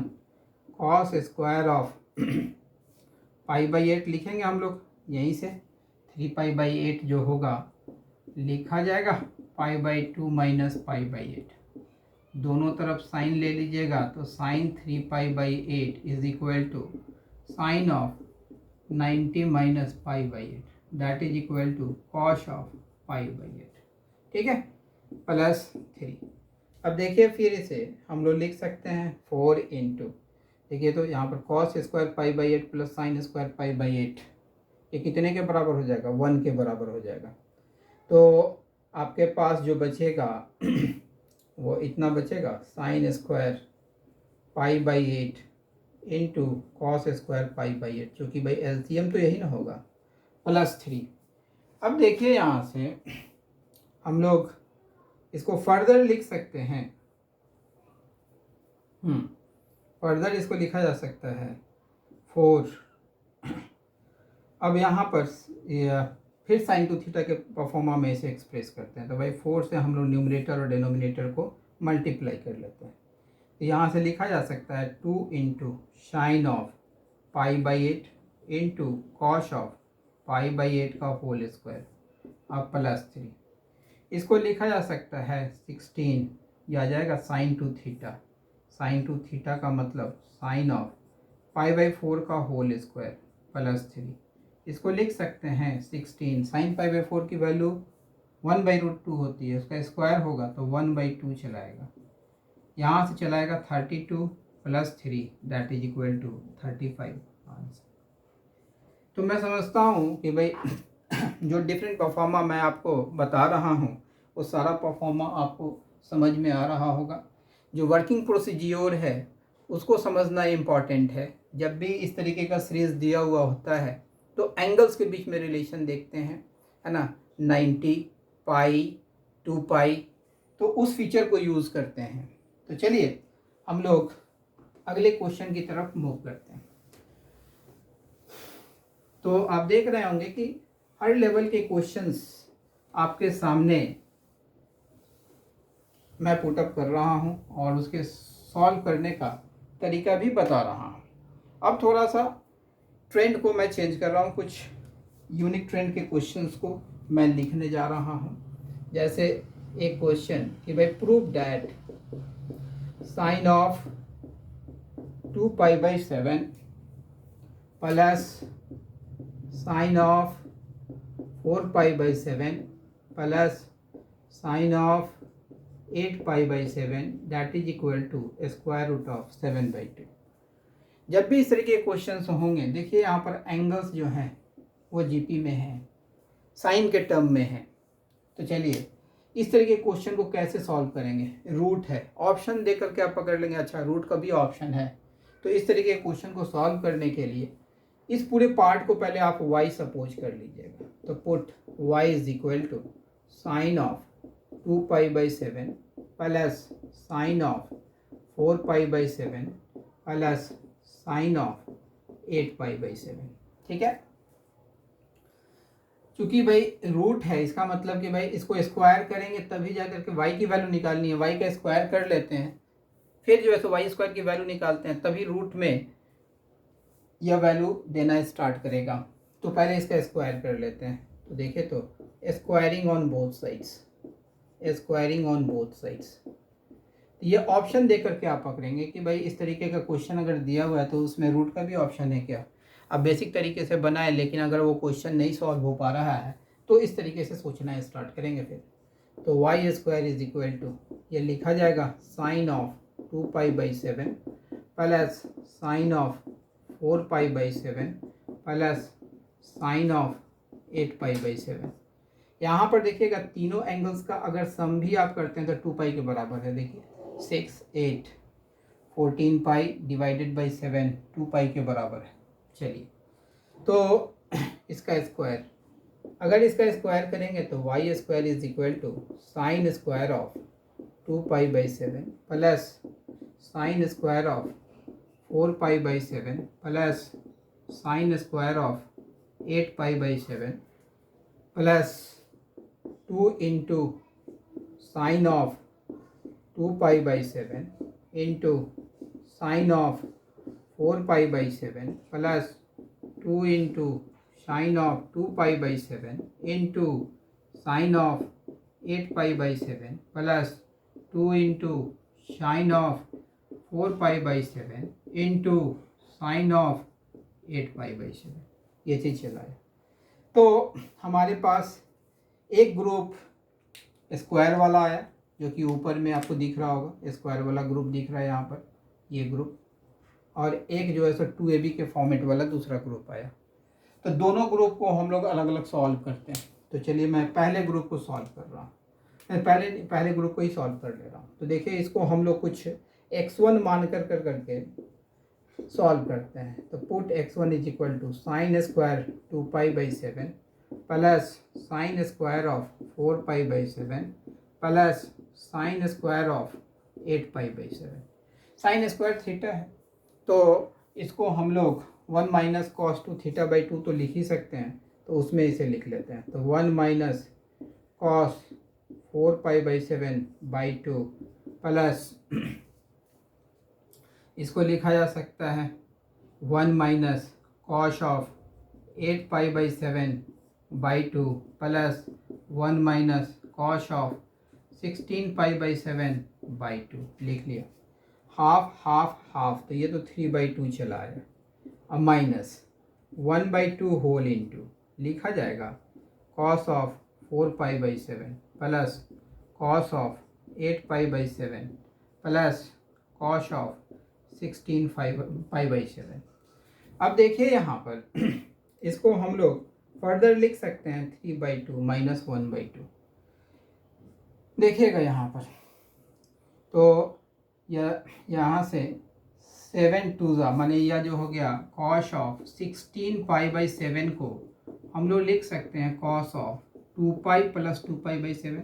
cos square of π/8 लिखेंगे हम लोग यहीं से। 3π/8 जो होगा लिखा जाएगा pi by 2 minus pi by 8, दोनों तरफ साइन ले लीजिएगा तो sine 3 pi by 8 is equal to sine of 90 minus pi by 8 that is equal to cos of pi by 8, ठीक है, प्लस 3। अब देखिए फिर इसे हम लोग लिख सकते हैं 4 इंटू, देखिए तो यहाँ पर cos square pi by 8 plus sine square pi by 8, ये कितने के बराबर हो जाएगा, 1 के बराबर हो जाएगा। तो आपके पास जो बचेगा वो इतना बचेगा, sine square pi by 8 into cos square pi by 8, चूँकि भाई एलसीएम तो यही ना होगा, प्लस 3। अब देखिए यहाँ से हम लोग इसको फर्दर लिख सकते हैं, फर्दर इसको लिखा जा सकता है 4। अब यहाँ पर फिर साइन टू थीटा के परफॉर्मा में इसे एक्सप्रेस करते हैं, तो भाई 4 से हम लोग न्यूमरेटर और डिनोमिनेटर को मल्टीप्लाई कर लेते हैं। तो यहाँ से लिखा जा सकता है 2 into sine of pi by 8 into cos of pi by 8 का होल स्क्वायर और प्लस 3। इसको लिखा जा सकता है 16, यह आ जाएगा sign to theta, sign to theta का मतलब साइन ऑफ पाई बाई 4 का होल स्क्वायर प्लस 3। इसको लिख सकते हैं 16, साइन पाई बाई 4 की वैल्यू 1/√2 होती है, उसका स्क्वायर होगा तो 1/2 चलाएगा, यहाँ से चलाएगा 32 plus 3 that is equal to 35 answer. तो मैं समझता हूँ कि भाई जो डिफरेंट परफॉर्मा मैं आपको बता रहा हूँ वो सारा परफॉर्मा आपको समझ में आ रहा होगा। जो वर्किंग प्रोसीज्योर है उसको समझना इम्पॉर्टेंट है। जब भी इस तरीके का सीरीज दिया हुआ होता है तो एंगल्स के बीच में रिलेशन देखते हैं, है ना, 90 पाई 2 पाई, तो उस फीचर को यूज़ करते हैं। तो चलिए हम लोग अगले क्वेश्चन की तरफ मूव करते हैं। तो आप देख रहे होंगे कि हर लेवल के क्वेश्चंस आपके सामने मैं पुटअप कर रहा हूं और उसके सॉल्व करने का तरीका भी बता रहा हूं। अब थोड़ा सा ट्रेंड को मैं चेंज कर रहा हूं, कुछ यूनिक ट्रेंड के क्वेश्चंस को मैं लिखने जा रहा हूं। जैसे एक क्वेश्चन कि भाई prove that sine of 2 pi by 7 plus sine of 4 pi by 7 plus sine of 8 pi by 7 that is equal to square root of 7/2। जब भी इस तरीके के क्वेश्चंस होंगे, देखिए यहाँ पर एंगल्स जो हैं वो जीपी में है, साइन के टर्म में है। तो चलिए इस तरीके के क्वेश्चन को कैसे सॉल्व करेंगे। रूट है, ऑप्शन दे करके आप पकड़ लेंगे, अच्छा रूट का भी ऑप्शन है। तो इस तरीके के क्वेश्चन को सॉल्व करने के लिए इस पूरे पार्ट को पहले आप y सपोज कर लीजिएगा। तो put y is equal to sine of 2 pi by 7 plus sine of 4 pi by 7 plus sine of 8 pi by 7, ठीक है। चूंकि भाई रूट है, इसका मतलब कि भाई इसको स्क्वायर करेंगे तभी जाकर के y की वैल्यू निकालनी है। y का स्क्वायर कर लेते हैं, फिर जो है सो y स्क्वायर की वैल्यू निकालते हैं, तभी रूट में यह वैल्यू देना स्टार्ट करेगा। तो पहले इसका स्क्वायर कर लेते हैं। तो देखिए तो squaring on both sides, squaring on both sides. ये ऑप्शन दे करके आप पकड़ेंगे कि भाई इस तरीके का क्वेश्चन अगर दिया हुआ है तो उसमें रूट का भी ऑप्शन है क्या। अब बेसिक तरीके से बनाए, लेकिन अगर वो क्वेश्चन नहीं सॉल्व हो पा रहा है तो इस तरीके से सोचना स्टार्ट करेंगे फिर। तो Y square is equal to, ये लिखा जाएगा sine of 2 pi by 7 plus sine of 4 pi by 7 plus sine of 8 pi by 7। यहाँ पर देखिएगा तीनों एंगल्स का अगर सम भी आप करते हैं तो 2 पाई के बराबर है। देखिए 6 8 14 पाई डिवाइडेड बाई 7 2 पाई के बराबर है। चलिए तो इसका स्क्वायर, अगर इसका स्क्वायर करेंगे तो Y square is equal to sine square of 2 pi by 7 plus sine square of 4 pi by 7 plus sine square of 8 pi by 7 plus 2 into sine of 2 pi by 7 into sine of 4 pi by 7 plus 2 into sine of 2 pi by 7 into sine of 8 pi by 7 plus 2 into sine of 4 pi by 7 into sine of 8 pi by 7, ये चीज़ चला है। तो हमारे पास एक group square वाला आया जो कि ऊपर में आपको दिख रहा होगा, स्क्वायर वाला ग्रुप दिख रहा है यहाँ पर, ये ग्रुप, और एक जो है सो 2ab के फॉर्मेट वाला दूसरा ग्रुप आया। तो दोनों ग्रुप को हम लोग अलग अलग सॉल्व करते हैं। तो चलिए मैं पहले ग्रुप को सॉल्व कर रहा हूँ, मैं पहले ग्रुप को ही सॉल्व कर ले रहा हूँ। तो देखिए इसको हम लोग कुछ x1 मान करके सॉल्व करते हैं। तो put x1 is equal to sine square 2 pi by 7 plus sine square of 4 pi by 7 plus sine square of 8 pi by 7। Sine square theta है तो इसको हम लोग 1 माइनस कॉस 2 थीटा बाई 2 तो लिख ही सकते हैं, तो उसमें इसे लिख लेते हैं। तो 1 minus cos 4 pi by 7 by 2 plus इसको लिखा जा सकता है 1 minus cos of 8 pi by 7 by 2 plus 1 minus cos of 16 pi by 7 by 2, लिख लिया। हाफ हाफ हाफ, तो ये तो 3 बाई 2 चला आया। अब माइनस 1 बाई 2 होल इंटू लिखा जाएगा cos of 4 pi by 7 plus cos of 8 pi by 7 plus cos of 16 pi by 7। अब देखिए यहाँ पर इसको हम लोग फर्दर लिख सकते हैं 3 बाई 2 माइनस 1 बाई 2। देखिएगा यहाँ पर, तो यहाँ से 7 2 माने यह जो हो गया कॉस ऑफ 16 पाई बाई 7 को हम लोग लिख सकते हैं cos of 2 pi plus 2 pi by 7,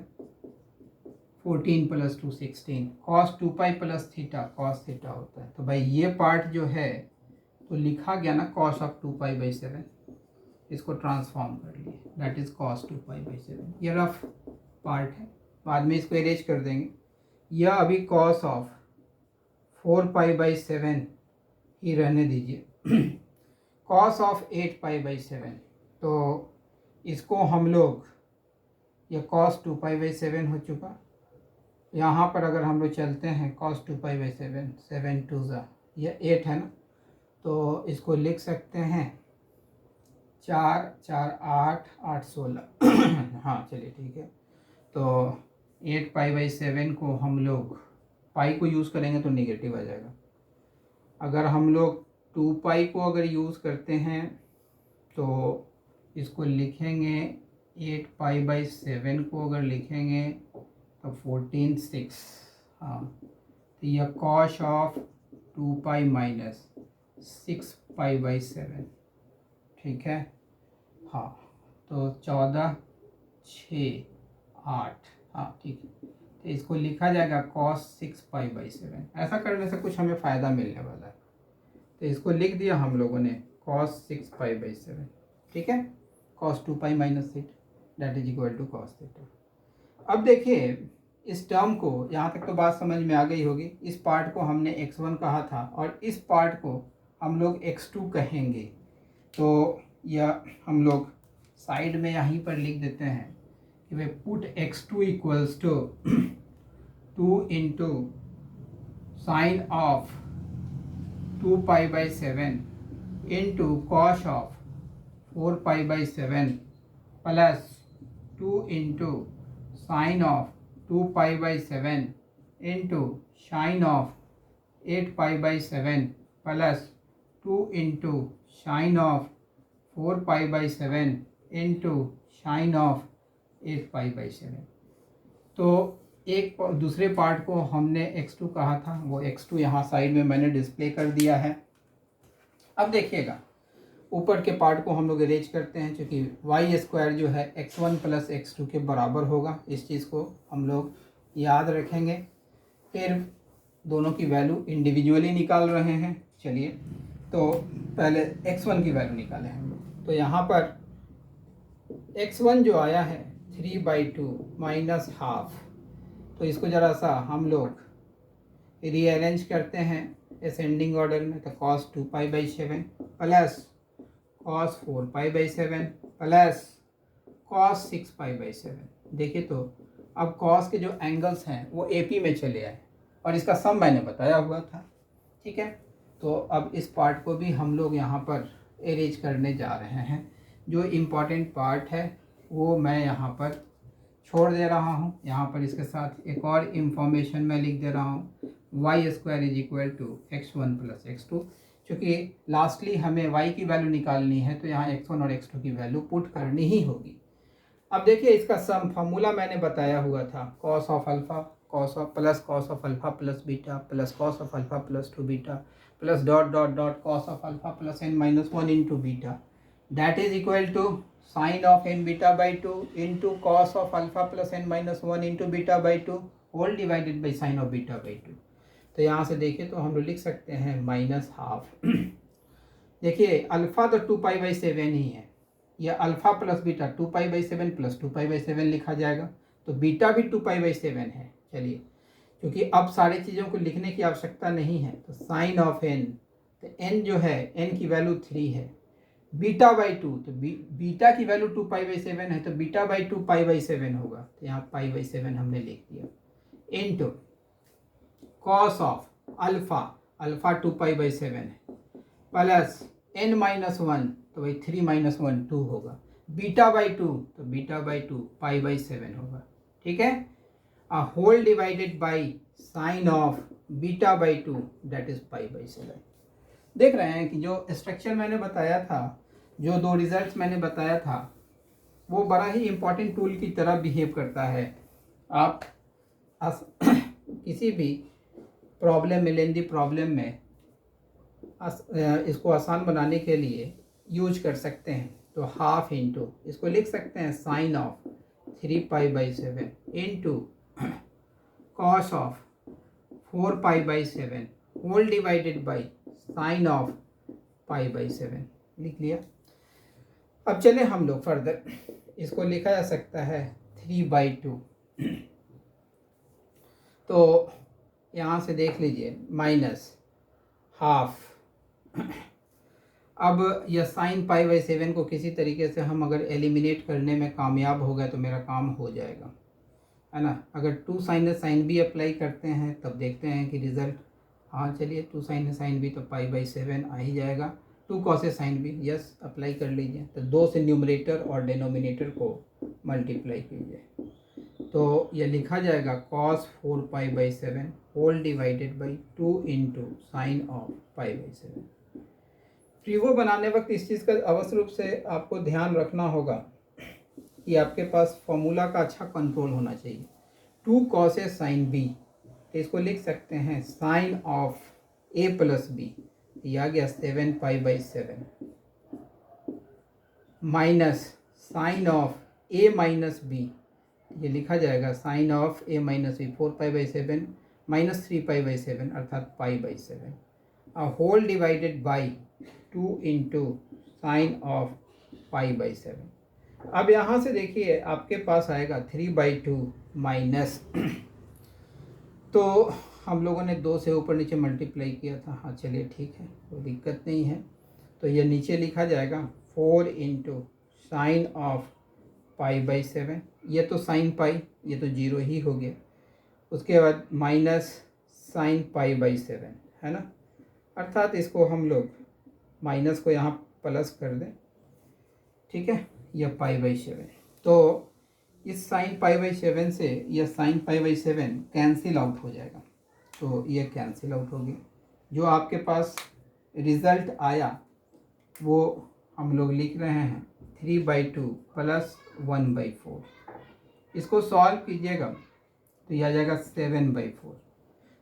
14 plus 2 16, cos 2 pi plus theta cos theta होता है। तो भाई ये पार्ट जो है तो लिखा गया ना कॉस ऑफ 2 पाई बाई 7, इसको ट्रांसफॉर्म कर लिए, that is cos 2 pi by 7। ये रफ पार्ट है, बाद में इसको इरेज कर देंगे। यह अभी कॉस ऑफ 4 पाई बाई 7 ही रहने दीजिए। कॉस ऑफ 8 पाई बाई 7, तो इसको हम लोग, यह कॉस 2 पाई बाई 7 हो चुका। यहाँ पर अगर हम लोग चलते हैं कॉस 2 पाई बाई 7, 7 2 यह 8 है ना, तो इसको लिख सकते हैं 4 4 8 8 16। हाँ चलिए ठीक है। तो 8 पाई बाई 7 को हम लोग पाई को यूज़ करेंगे तो नेगेटिव आ जाएगा। अगर हम लोग 2 पाई को अगर यूज़ करते हैं तो इसको लिखेंगे 8 पाई बाई 7 को अगर लिखेंगे तो 14 6। हाँ, तो यह cos of 2 pi minus 6 pi by 7, ठीक है। हाँ, तो 14 6 8, हाँ ठीक है। तो इसको लिखा जाएगा कॉस 6 पाई बाई 7। ऐसा करने से कुछ हमें फ़ायदा मिलने वाला है, तो इसको लिख दिया हम लोगों ने कॉस 6 पाई बाई 7, ठीक है। Cos 2 pi minus 6 that is equal to cos theta. अब देखिए इस टर्म को, यहाँ तक तो बात समझ में आ गई होगी। इस पार्ट को हमने x1 कहा था और इस पार्ट को हम लोग x2 कहेंगे। तो यह हम लोग साइड में यहीं पर लिख देते हैं कि we put x2 equals to 2 into sine of 2 pi by 7 into cos of 4 pi by 7 plus 2 into sine of 2 pi by 7 into sine of 8 pi by 7 plus 2 into sine of 4 pi by 7 into sine of 8 pi by 7। तो एक दूसरे part को हमने x2 कहा था, वो x2 यहाँ side में मैंने डिस्प्ले कर दिया है। अब देखिएगा ऊपर के पार्ट को हम लोग अरेंज करते हैं, क्योंकि वाई स्क्वायर जो है x1 प्लस x2 के बराबर होगा। इस चीज़ को हम लोग याद रखेंगे। फिर दोनों की वैल्यू इंडिविजुअली निकाल रहे हैं। चलिए तो पहले x1 की वैल्यू निकालें हम लोग। तो यहाँ पर x1 जो आया है 3 बाई 2 माइनस हाफ, तो इसको ज़रा सा हम लोग रीअरेंज करते हैं असेंडिंग ऑर्डर में। तो cos 2 pi by 7 plus cos 4 pi by 7 plus cos 6 pi by 7। देखिए तो अब कॉस के जो एंगल्स हैं वो AP में चले आए और इसका सम मैंने बताया हुआ था, ठीक है। तो अब इस पार्ट को भी हम लोग यहाँ पर अरेंज करने जा रहे हैं। जो इम्पॉर्टेंट पार्ट है वो मैं यहाँ पर छोड़ दे रहा हूँ। यहाँ पर इसके साथ एक और इन्फॉर्मेशन मैं लिख दे रहा हूँ, y² = x1 + x2। चूँकि लास्टली हमें y की वैल्यू निकालनी है तो यहाँ x1 और x2 की वैल्यू पुट करनी ही होगी। अब देखिए इसका सम फार्मूला मैंने बताया हुआ था, cos of alpha plus cos of alpha plus beta plus cos of alpha plus 2 beta plus dot dot dot cos of alpha plus n-1 into beta, that is equal to sine of n beta by 2 into cos of alpha plus n-1 into beta by 2 whole divided by sine of beta by 2। तो यहाँ से देखिए तो हम लोग लिख सकते हैं -12। देखिए अल्फ़ा तो 2π/7 ही है, यह अल्फ़ा प्लस बीटा 2π/7 प्लस 2π/7 लिखा जाएगा, तो बीटा भी 2π/7 है। चलिए क्योंकि अब सारी चीज़ों को लिखने की आवश्यकता नहीं है, तो साइन ऑफ n, तो n जो है n की वैल्यू 3 है, बीटा बाई 2, तो बीटा की वैल्यू 2π/7 है, तो बीटा बाई 2 π/7 होगा, तो यहाँ π/7 हमने लिख दिया, into cos of alpha, alpha 2π/7 है, प्लस n-1, तो भाई 3 - 1 2 होगा, बीटा बाई 2, तो बीटा बाई 2 π/7 होगा, ठीक है। Whole divided by sine of beta by 2, that is π/7। देख रहे हैं कि जो स्ट्रक्चर मैंने बताया था, जो दो रिजल्ट्स मैंने बताया था, वो बड़ा ही इम्पोर्टेंट टूल की तरह बिहेव करता है। आप किसी भी प्रॉब्लम में, लेंदी प्रॉब्लम में इसको आसान बनाने के लिए यूज कर सकते हैं। तो हाफ इंटू इसको लिख सकते हैं sine of 3π/7 into cos of 4π/7 whole divided by sine of π/7 लिख लिया। अब चले हम लोग फर्दर, इसको लिखा जा सकता है 3/2। तो यहाँ से देख लीजिए -12। अब यह साइन π/7 को किसी तरीके से हम अगर एलिमिनेट करने में कामयाब हो गए तो मेरा काम हो जाएगा, है ना। अगर 2 sin b अप्लाई करते हैं तब देखते हैं कि रिज़ल्ट, हाँ चलिए 2 sin b तो π/7 आ ही जाएगा। 2 cos sin b, yes apply कर लीजिए, तो 2 से न्यूमरेटर और डिनोमिनेटर को मल्टीप्लाई कीजिए, तो यह लिखा जाएगा cos 4π/7 whole divided by 2 into sine of π/7। प्रीवो बनाने वक्त इस चीज़ का अवश्य रूप से आपको ध्यान रखना होगा कि आपके पास फॉर्मूला का अच्छा कंट्रोल होना चाहिए। 2 cos sin b, तो इसको लिख सकते हैं sine of a plus b, ये आ गया 7π/7 minus sine of a minus b, ये लिखा जाएगा sine of a minus b 4π/7 minus 3π/7 अर्थात π/7 whole divided by 2 into sine of π/7। अब यहाँ से देखिए आपके पास आएगा 3/2 माइनस, तो हम लोगों ने 2 से ऊपर नीचे मल्टीप्लाई किया था, हाँ चलिए ठीक है, कोई दिक्कत नहीं है। तो ये नीचे लिखा जाएगा 4 इंटू साइन ऑफ π/7, ये तो साइन पाई, ये तो 0 ही हो गया, उसके बाद माइनस साइन π/7, है ना, अर्थात इसको हम लोग माइनस को यहाँ प्लस कर दें, ठीक है, यह π/7। तो इस साइन π/7 से यह साइन π/7 कैंसिल आउट हो जाएगा, तो यह कैंसिल आउट हो गया। जो आपके पास रिज़ल्ट आया वो हम लोग लिख रहे हैं 3/2 प्लस 1/4। इसको सॉल्व कीजिएगा तो यह आ जाएगा 7/4।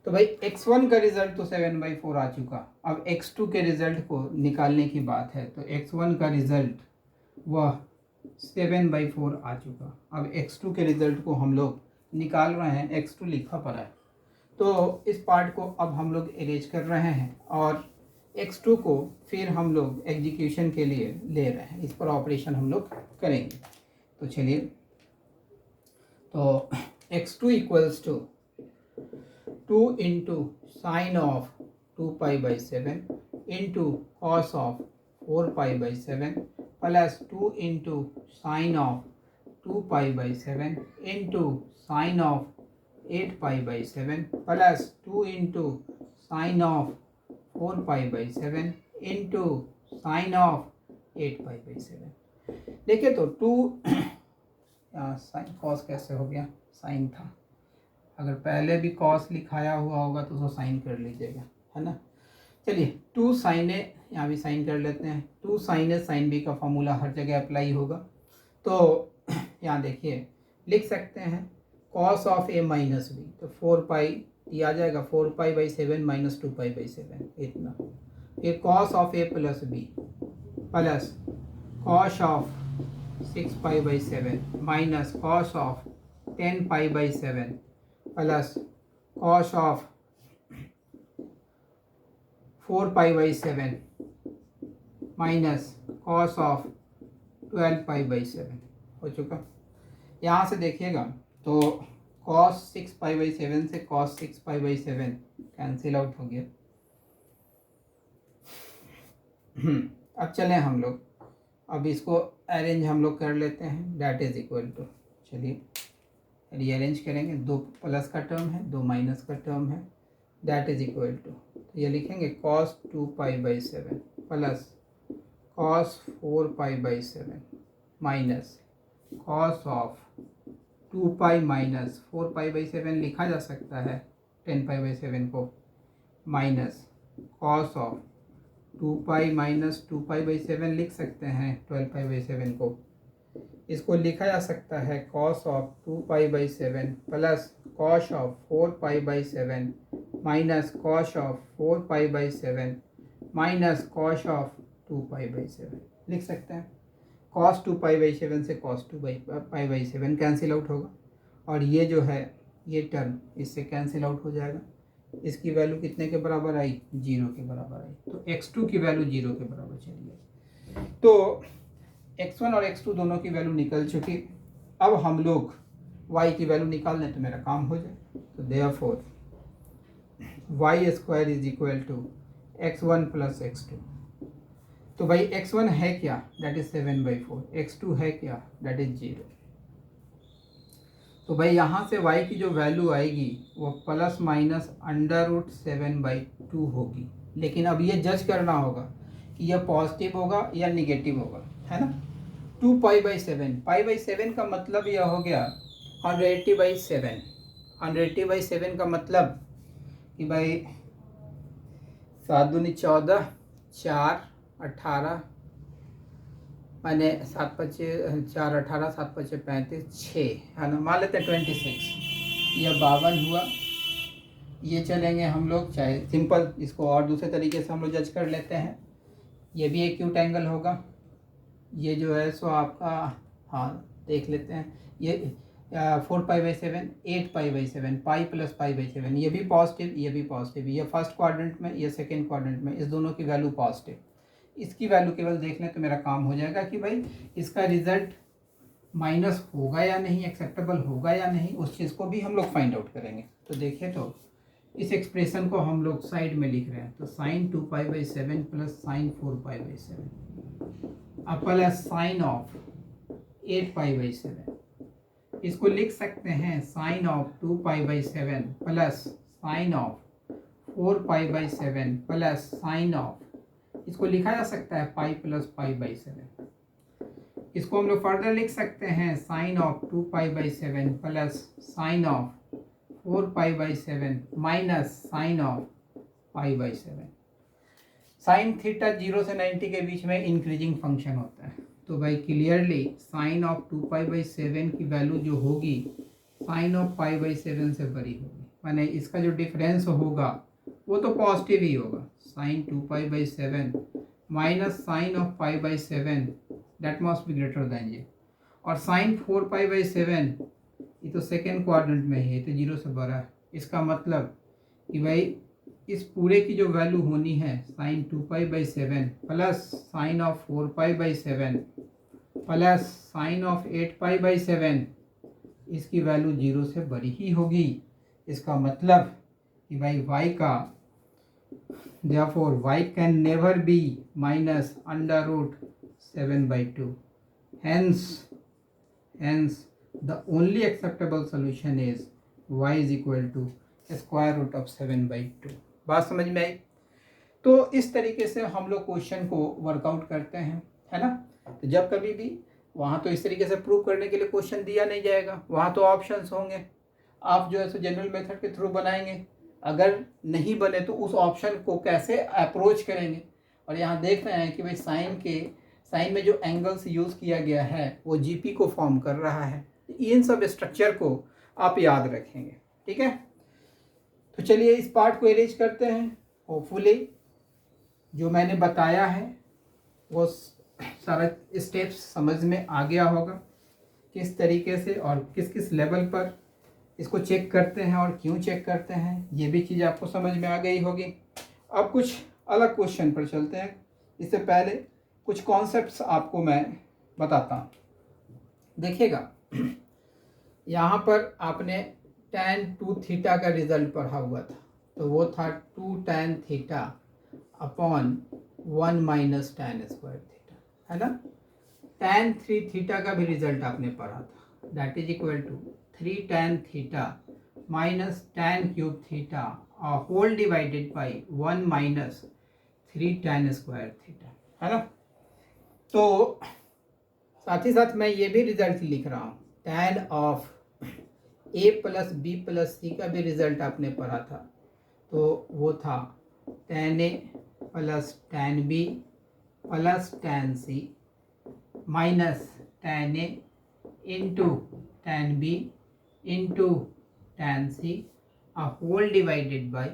तो भाई x1 का रिज़ल्ट तो 7/4 आ चुका, अब x2 के रिज़ल्ट को निकालने की बात है, तो x1 का रिज़ल्ट वह 7/4 आ चुका। अब x2 के रिज़ल्ट को हम लोग निकाल रहे हैं, x2 लिखा पड़ा है, तो इस पार्ट को अब हम लोग अरेंज कर रहे हैं और x2 को फिर हम लोग एग्जीक्यूशन के लिए ले रहे हैं, इस पर ऑपरेशन हम लोग करेंगे। तो चलिए, तो x2 equals to 2 into sine of 2π/7 into cos of 4π/7 plus 2 into sine of 2 pi by 7 into sine of 8 pi by 7 plus 2 into sine of 4 pi by 7 into sine of 8 pi by 7। देखिए तो 2 sine cos कैसे हो गया, sign था, अगर पहले भी cos लिखाया हुआ होगा तो उसको साइन कर लीजिएगा, है ना। चलिए 2 साइन ए, यहाँ भी साइन कर लेते हैं, 2 साइन ए साइन बी का फॉर्मूला हर जगह अप्लाई होगा। तो यहाँ देखिए लिख सकते हैं cos of A minus B, तो 4 पाई ये आ जाएगा 4 pi by 7 minus 2 pi by 7 इतना। फिर cos of A plus B plus cos of 6 pi by 7 minus cos of 10 pi by 7 plus cos of 4 pi by 7 minus cos of 12 pi by 7 हो चुका। यहाँ से देखिएगा तो cos 6 पाई बाई 7 से cos 6 pi by 7 cancel out हो गया। अब चलें हम लोग, अब इसको अरेंज हम लोग कर लेते हैं, डैट इज इक्वल टू, चलिए रीअरेंज करेंगे, 2 प्लस का टर्म है 2 माइनस का टर्म है, डैट इज इक्वल टू, तो ये लिखेंगे cos 2 pi by 7 plus cos 4 pi by 7 minus cos of 2 pi minus 4 pi by 7 लिखा जा सकता है 10 पाई बाई 7 को, minus cos of 2 pi minus 2 pi by 7 लिख सकते हैं 12 पाई बाई 7 को, इसको लिखा जा सकता है cos of 2 pi by 7 plus cos of 4 pi by 7 minus cos of 4 pi by 7 minus cos of 2 pi by 7 लिख सकते हैं। cos 2 पाई बाई 7 से cos 2 pi by 7 cancel out होगा, और ये जो है ये टर्म इससे कैंसिल आउट हो जाएगा, इसकी वैल्यू कितने के बराबर आई, 0 के बराबर आई, तो x2 की वैल्यू 0 के बराबर चली गई। तो x1 और x2 दोनों की वैल्यू निकल चुकी, अब हम लोग y की वैल्यू निकाल लें तो मेरा काम हो जाए। तो therefore y square is equal to x1 plus x2, तो भाई x1 है क्या, दैट इज 7/4, x2 है क्या, दैट इज 0। तो भाई यहाँ से y की जो वैल्यू आएगी वो प्लस माइनस √7/2 होगी, लेकिन अब ये जज करना होगा कि यह पॉजिटिव होगा या निगेटिव होगा, है ना। 2 पाई बाई 7, पाई बाई 7 का मतलब यह हो गया 180/7, 180/7 का मतलब कि भाई 7 दूनी 14, 4 18, मैंने 7 पच्चे 4 18, 7 पच्चे 35, 6 है ना, मान लेते हैं 26, यह 52 हुआ। ये चलेंगे हम लोग, चाहे सिंपल इसको और दूसरे तरीके से हम लोग जज कर लेते हैं, ये भी एक एक्यूट एंगल होगा, ये जो है सो आपका, हाँ देख लेते हैं, ये 4 pi by 7 8 pi by 7 pi plus pi by 7, ये भी पॉजिटिव ये भी पॉजिटिव, ये फर्स्ट क्वाड्रेंट में ये सेकेंड क्वाड्रेंट में, इस दोनों की वैल्यू पॉजिटिव, इसकी वैल्यू केवल देख लें तो मेरा काम हो जाएगा कि भाई इसका रिजल्ट माइनस होगा या नहीं, एक्सेप्टेबल होगा या नहीं, उस चीज़ को भी हम लोग फाइंड आउट करेंगे। तो देखिए तो इस एक्सप्रेशन को हम लोग साइड में लिख रहे हैं, तो sine 2 pi by 7 plus sine 4 pi by 7 अब plus sine of 8 pi by 7, इसको लिख सकते हैं sine of 2 pi by 7 plus sine of 4 pi by 7 plus sine of, इसको लिखा जा सकता है पाई प्लस पाई बाई 7, इसको हम लोग फर्दर लिख सकते हैं sine of 2 pi by 7 plus sine of 4 pi by 7 minus sine of pi by 7। Sine theta 0 से 90 के बीच में इंक्रीजिंग फंक्शन होता है, तो भाई clearly sine of 2 pi by 7 की वैल्यू जो होगी साइन ऑफ पाई बाई 7 से बड़ी होगी, माने इसका जो डिफरेंस होगा वो तो पॉजिटिव ही होगा, sine 2 pi by 7 minus sine of pi by 7 that must be greater than ये, और साइन 4 पाई बाई 7 ये तो सेकेंड क्वाड्रेंट में है, तो 0 से बड़ा है, इसका मतलब कि भाई इस पूरे की जो वैल्यू होनी है sine 2 pi by 7 plus sine of 4 pi by 7 plus sine of 8 pi by 7, इसकी वैल्यू 0 से बड़ी ही होगी, इसका मतलब कि भाई y का, therefore y can never be minus √7/2, hence Hence the only acceptable solution is y is equal to square root of 7/2। बात समझ में आई? तो इस तरीके से हम लोग क्वेश्चन को वर्कआउट करते हैं, है ना। तो जब कभी भी वहाँ तो इस तरीके से प्रूव करने के लिए क्वेश्चन दिया नहीं जाएगा, वहाँ तो ऑप्शंस होंगे, आप जो है सो जनरल मेथड के थ्रू बनाएंगे। अगर नहीं बने तो उस ऑप्शन को कैसे अप्रोच करेंगे। और यहाँ देख रहे हैं कि भाई साइन में जो एंगल्स यूज़ किया गया है वो जीपी को फॉर्म कर रहा है। इन सब स्ट्रक्चर को आप याद रखेंगे, ठीक है। तो चलिए इस पार्ट को अरेंज करते हैं। होपफुली जो मैंने बताया है वो सारा स्टेप्स समझ में आ गया होगा, किस तरीके से और किस किस लेवल पर इसको चेक करते हैं और क्यों चेक करते हैं, ये भी चीज़ आपको समझ में आ गई होगी। अब कुछ अलग क्वेश्चन पर चलते हैं। इससे पहले कुछ कॉन्सेप्ट्स आपको मैं बताता हूँ। देखिएगा, यहाँ पर आपने tan 2 थीटा का रिजल्ट पढ़ा हुआ था, तो वो था 2 tan theta upon 1 minus tan square theta, है ना। tan 3 थीटा का भी रिजल्ट आपने पढ़ा था, that is equal to 3 tan theta minus tan cube theta whole divided by 1 minus 3 tan square theta, है ना। तो साथ ही साथ मैं ये भी रिजल्ट लिख रहा हूँ, tan of a plus B plus C का भी रिजल्ट आपने पढ़ा था, तो वो था tan a plus tan b plus tan c minus tan a into tan b into tan c whole divided by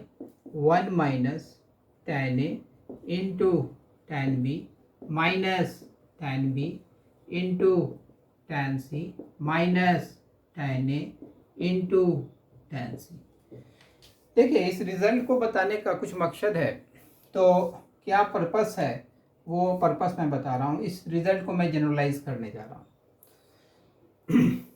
1 minus tan a into tan b minus tan b into tan c minus tan a into tan c। देखिए, इस result को बताने का कुछ मकसद है, तो क्या पर्पस है वो पर्पस मैं बता रहा हूँ। इस रिजल्ट को मैं जनरलाइज करने जा रहा हूँ।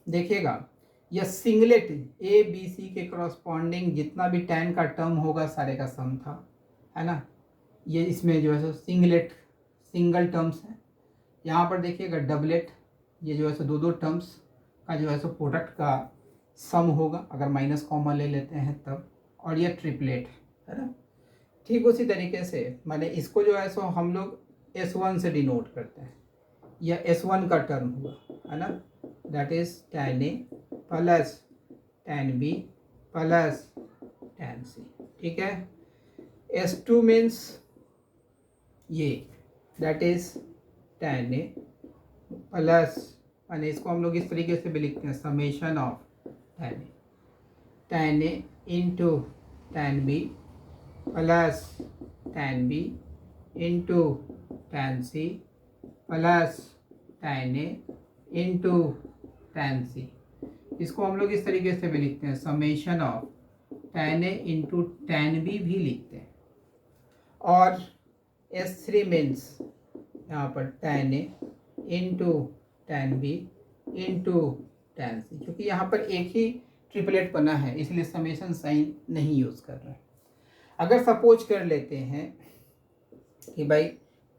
देखिएगा, यह सिंगलेट ए बी सी के करस्पॉन्डिंग जितना भी tan का टर्म होगा सारे का सम था, है ना। ये इसमें जो है सो सिंगल टर्म्स है। यहाँ पर देखिएगा डबलेट, ये जो है सो दो टर्म्स का जो है सो प्रोडक्ट का सम होगा, अगर माइनस कॉमा ले लेते हैं तब। और ये ट्रिपलेट है ना। ठीक उसी तरीके से मैंने इसको जो है सो हम लोग S1 से डिनोट करते हैं। यह S1 का टर्म हुआ, है ना, that is tan A plus tan B plus tan C, ठीक है। S2 मीन्स ये, that is tan A plus, यानी इसको हम लोग इस तरीके से भी लिखते हैं, summation of tan A into tan B plus tan B into tan C plus tan A into tan C। इसको हम लोग इस तरीके से भी लिखते हैं, summation of tan A into tan B भी लिखते हैं। और S3 मीन्स यहाँ पर tan A into tan B into tan C, क्योंकि यहाँ पर एक ही ट्रिपलेट बना है इसलिए समेशन साइन नहीं यूज़ कर रहे हैं। अगर सपोज कर लेते हैं कि भाई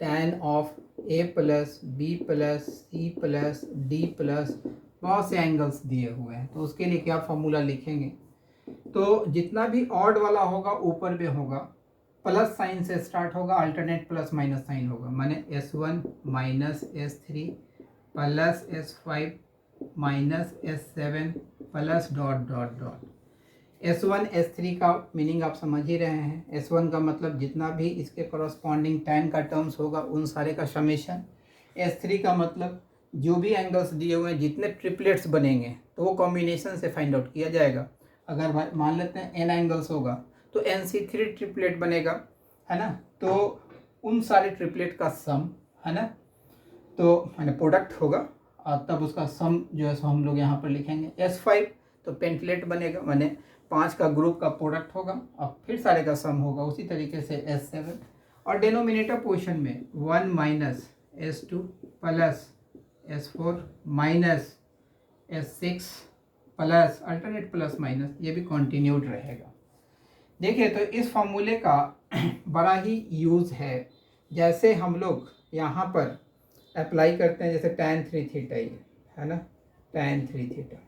tan of A plus B plus C plus D plus बहुत से एंगल्स दिए हुए हैं, तो उसके लिए क्या फॉर्मूला लिखेंगे। तो जितना भी ऑड वाला होगा ऊपर में होगा, प्लस साइन से स्टार्ट होगा, अल्टरनेट प्लस माइनस साइन होगा, माने S1 minus S3 plus S5 minus S7 plus dot dot dot. S1 S3 का मीनिंग आप समझ ही रहे हैं। S1 का मतलब जितना भी इसके करस्पॉन्डिंग tan का टर्म्स होगा उन सारे का समेशन। S3 का मतलब जो भी एंगल्स दिए हुए हैं जितने ट्रिपलेट्स बनेंगे तो वो कॉम्बिनेशन से फाइंड आउट किया जाएगा। अगर मान लेते हैं n एंगल्स होगा तो NC3 ट्रिपलेट बनेगा, है ना। तो उन सारे ट्रिपलेट का सम, है ना, तो मैंने प्रोडक्ट होगा और तब उसका सम जो है सो हम लोग यहाँ पर लिखेंगे। S5 तो पेंटलेट बनेगा, मैंने 5 का ग्रुप का प्रोडक्ट होगा और फिर सारे का सम होगा। उसी तरीके से S7 और डिनोमिनेटर पोर्शन में 1 minus S2 plus S4 minus S6 plus alternate plus minus, ये भी कॉन्टिन्यूड रहेगा। देखिए, तो इस फॉर्मूले का बड़ा ही यूज़ है। जैसे हम लोग यहाँ पर अप्लाई करते हैं, जैसे tan 3 थीटा, ये है ना, tan 3 थीटा।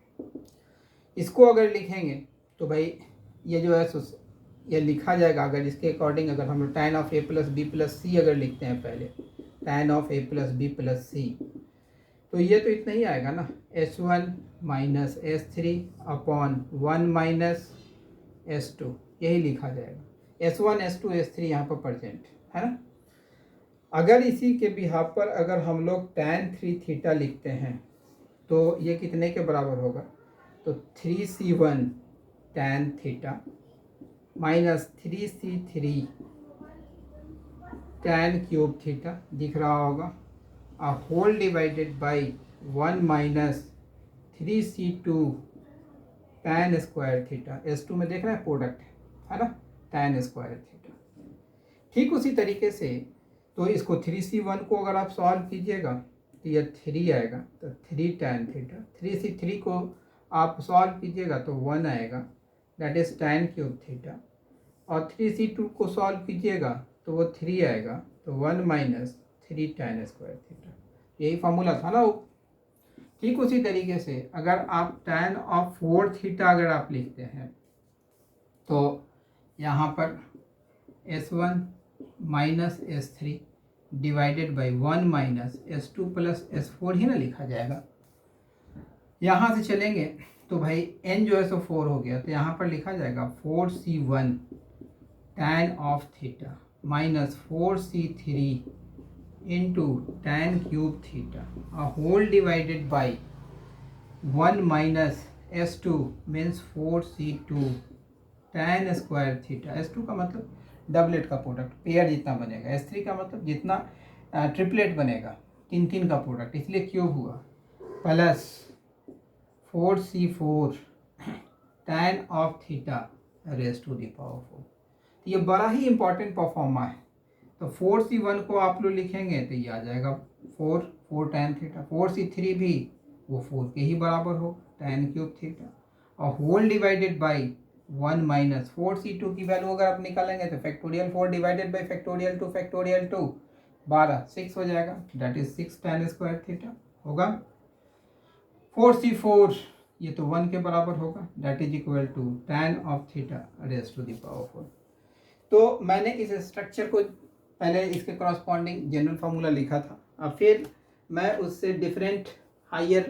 इसको अगर लिखेंगे तो भाई ये जो है ये लिखा जाएगा, अगर इसके अकॉर्डिंग अगर हम लोग tan of a plus B plus C अगर लिखते हैं पहले, tan of a plus B plus C, तो ये तो इतना ही आएगा ना, S1 minus S3 upon 1 minus S2, यही लिखा जाएगा। S1 S2 S3 यहाँ पर प्रेजेंट है ना। अगर इसी के बिहाफ पर अगर हम लोग tan 3 थीटा लिखते हैं तो ये कितने के बराबर होगा, तो 3C1 tan theta minus 3C3 tan cube theta दिख रहा होगा, a whole divided by 1 minus 3C2 tan square theta. S2 में देख रहे हैं प्रोडक्ट है ना, tan स्क्वायर थीटा। ठीक उसी तरीके से तो इसको 3C1 को अगर आप सॉल्व कीजिएगा तो ये 3 आएगा, तो 3 tan थीटा। 3C3 को आप सॉल्व कीजिएगा तो 1 आएगा, that is tan cube theta. और 3C2 को सॉल्व कीजिएगा तो वो 3 आएगा, तो 1 माइनस 3 tan स्क्वायर थीटा। यही फॉर्मूला था ना वो। ठीक उसी तरीके से अगर आप tan ऑफ 4 थीटा अगर आप लिखते हैं तो यहाँ पर S1 minus S3 divided by 1 minus S2 plus S4 ही ना लिखा जाएगा। यहाँ से चलेंगे तो भाई n जो है सो 4 हो गया, तो यहाँ पर लिखा जाएगा 4C1 tan of theta minus 4C3 into tan cube theta whole divided by 1 minus S2 means 4C2 tan square theta. S2 का मतलब डबलेट का प्रोडक्ट, पेयर जितना बनेगा। S3 का मतलब जितना ट्रिपलेट बनेगा, 3 का प्रोडक्ट, इसलिए क्यूब हुआ, plus 4C4 tan of theta raise to the power 4। ये बड़ा ही इंपॉर्टेंट परफॉर्मा है। तो 4C1 को आप लोग लिखेंगे तो ये आ जाएगा 4 tan थीटा। 4C3 भी वो 4 के ही बराबर हो, tan क्यूब थीटा, और whole divided by 1 minus 4C2 की वैल्यू अगर आप निकालेंगे तो फैक्टोरियल 4 डिवाइडेड बाई फैक्टोरियल 2 12 6 हो जाएगा, that is 6 tan square theta होगा। 4C4 ये तो 1 के बराबर होगा, that is equal to tan of theta raise to the power 4। तो मैंने इस स्ट्रक्चर को पहले इसके करस्पॉन्डिंग जनरल फार्मूला लिखा था, अब फिर मैं उससे डिफरेंट हायर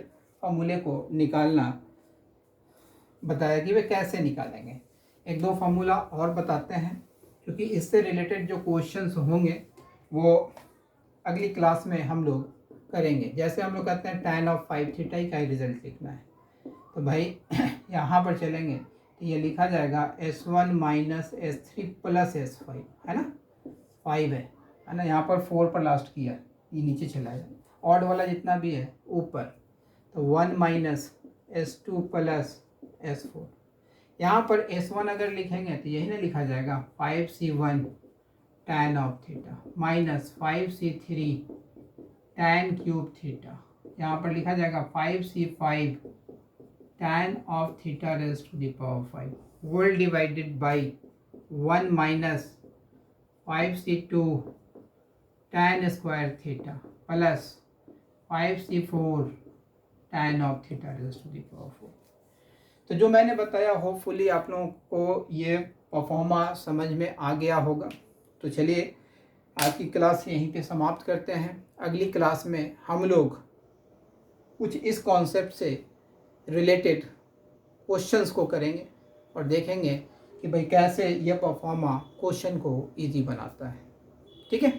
फार्मूले को निकालना बताया कि वे कैसे निकालेंगे। एक दो फार्मूला और बताते हैं, क्योंकि इससे रिलेटेड जो क्वेश्चंस होंगे वो अगली क्लास में हम लोग करेंगे। जैसे हम लोग कहते हैं tan ऑफ 5 थीटा ही का रिजल्ट लिखना है, तो भाई यहाँ पर चलेंगे तो ये लिखा जाएगा S1 minus S3 plus S5 है ना, 5 है ना, यहाँ पर 4 पर लास्ट किया, ये नीचे चला जाए, ऑड वाला जितना भी है ऊपर, तो 1 माइनस S2 प्लस S4। यहाँ पर S1 अगर लिखेंगे तो यही ना लिखा जाएगा 5C1 tan of theta minus 5C3 tan cube theta. यहाँ पर लिखा जाएगा 5C5 tan of theta raise to the power 5 whole divided by 1 minus 5C2 tan square theta plus 5C4 tan of theta raise to the power 4। तो जो मैंने बताया hopefully आप लोगों को ये परफॉर्मा समझ में आ गया होगा। तो चलिए आज की क्लास यहीं पे समाप्त करते हैं। अगली क्लास में हम लोग कुछ इस कॉन्सेप्ट से रिलेटेड क्वेश्चंस को करेंगे और देखेंगे कि भाई कैसे ये परफॉर्मा क्वेश्चन को इजी बनाता है। ठीक है।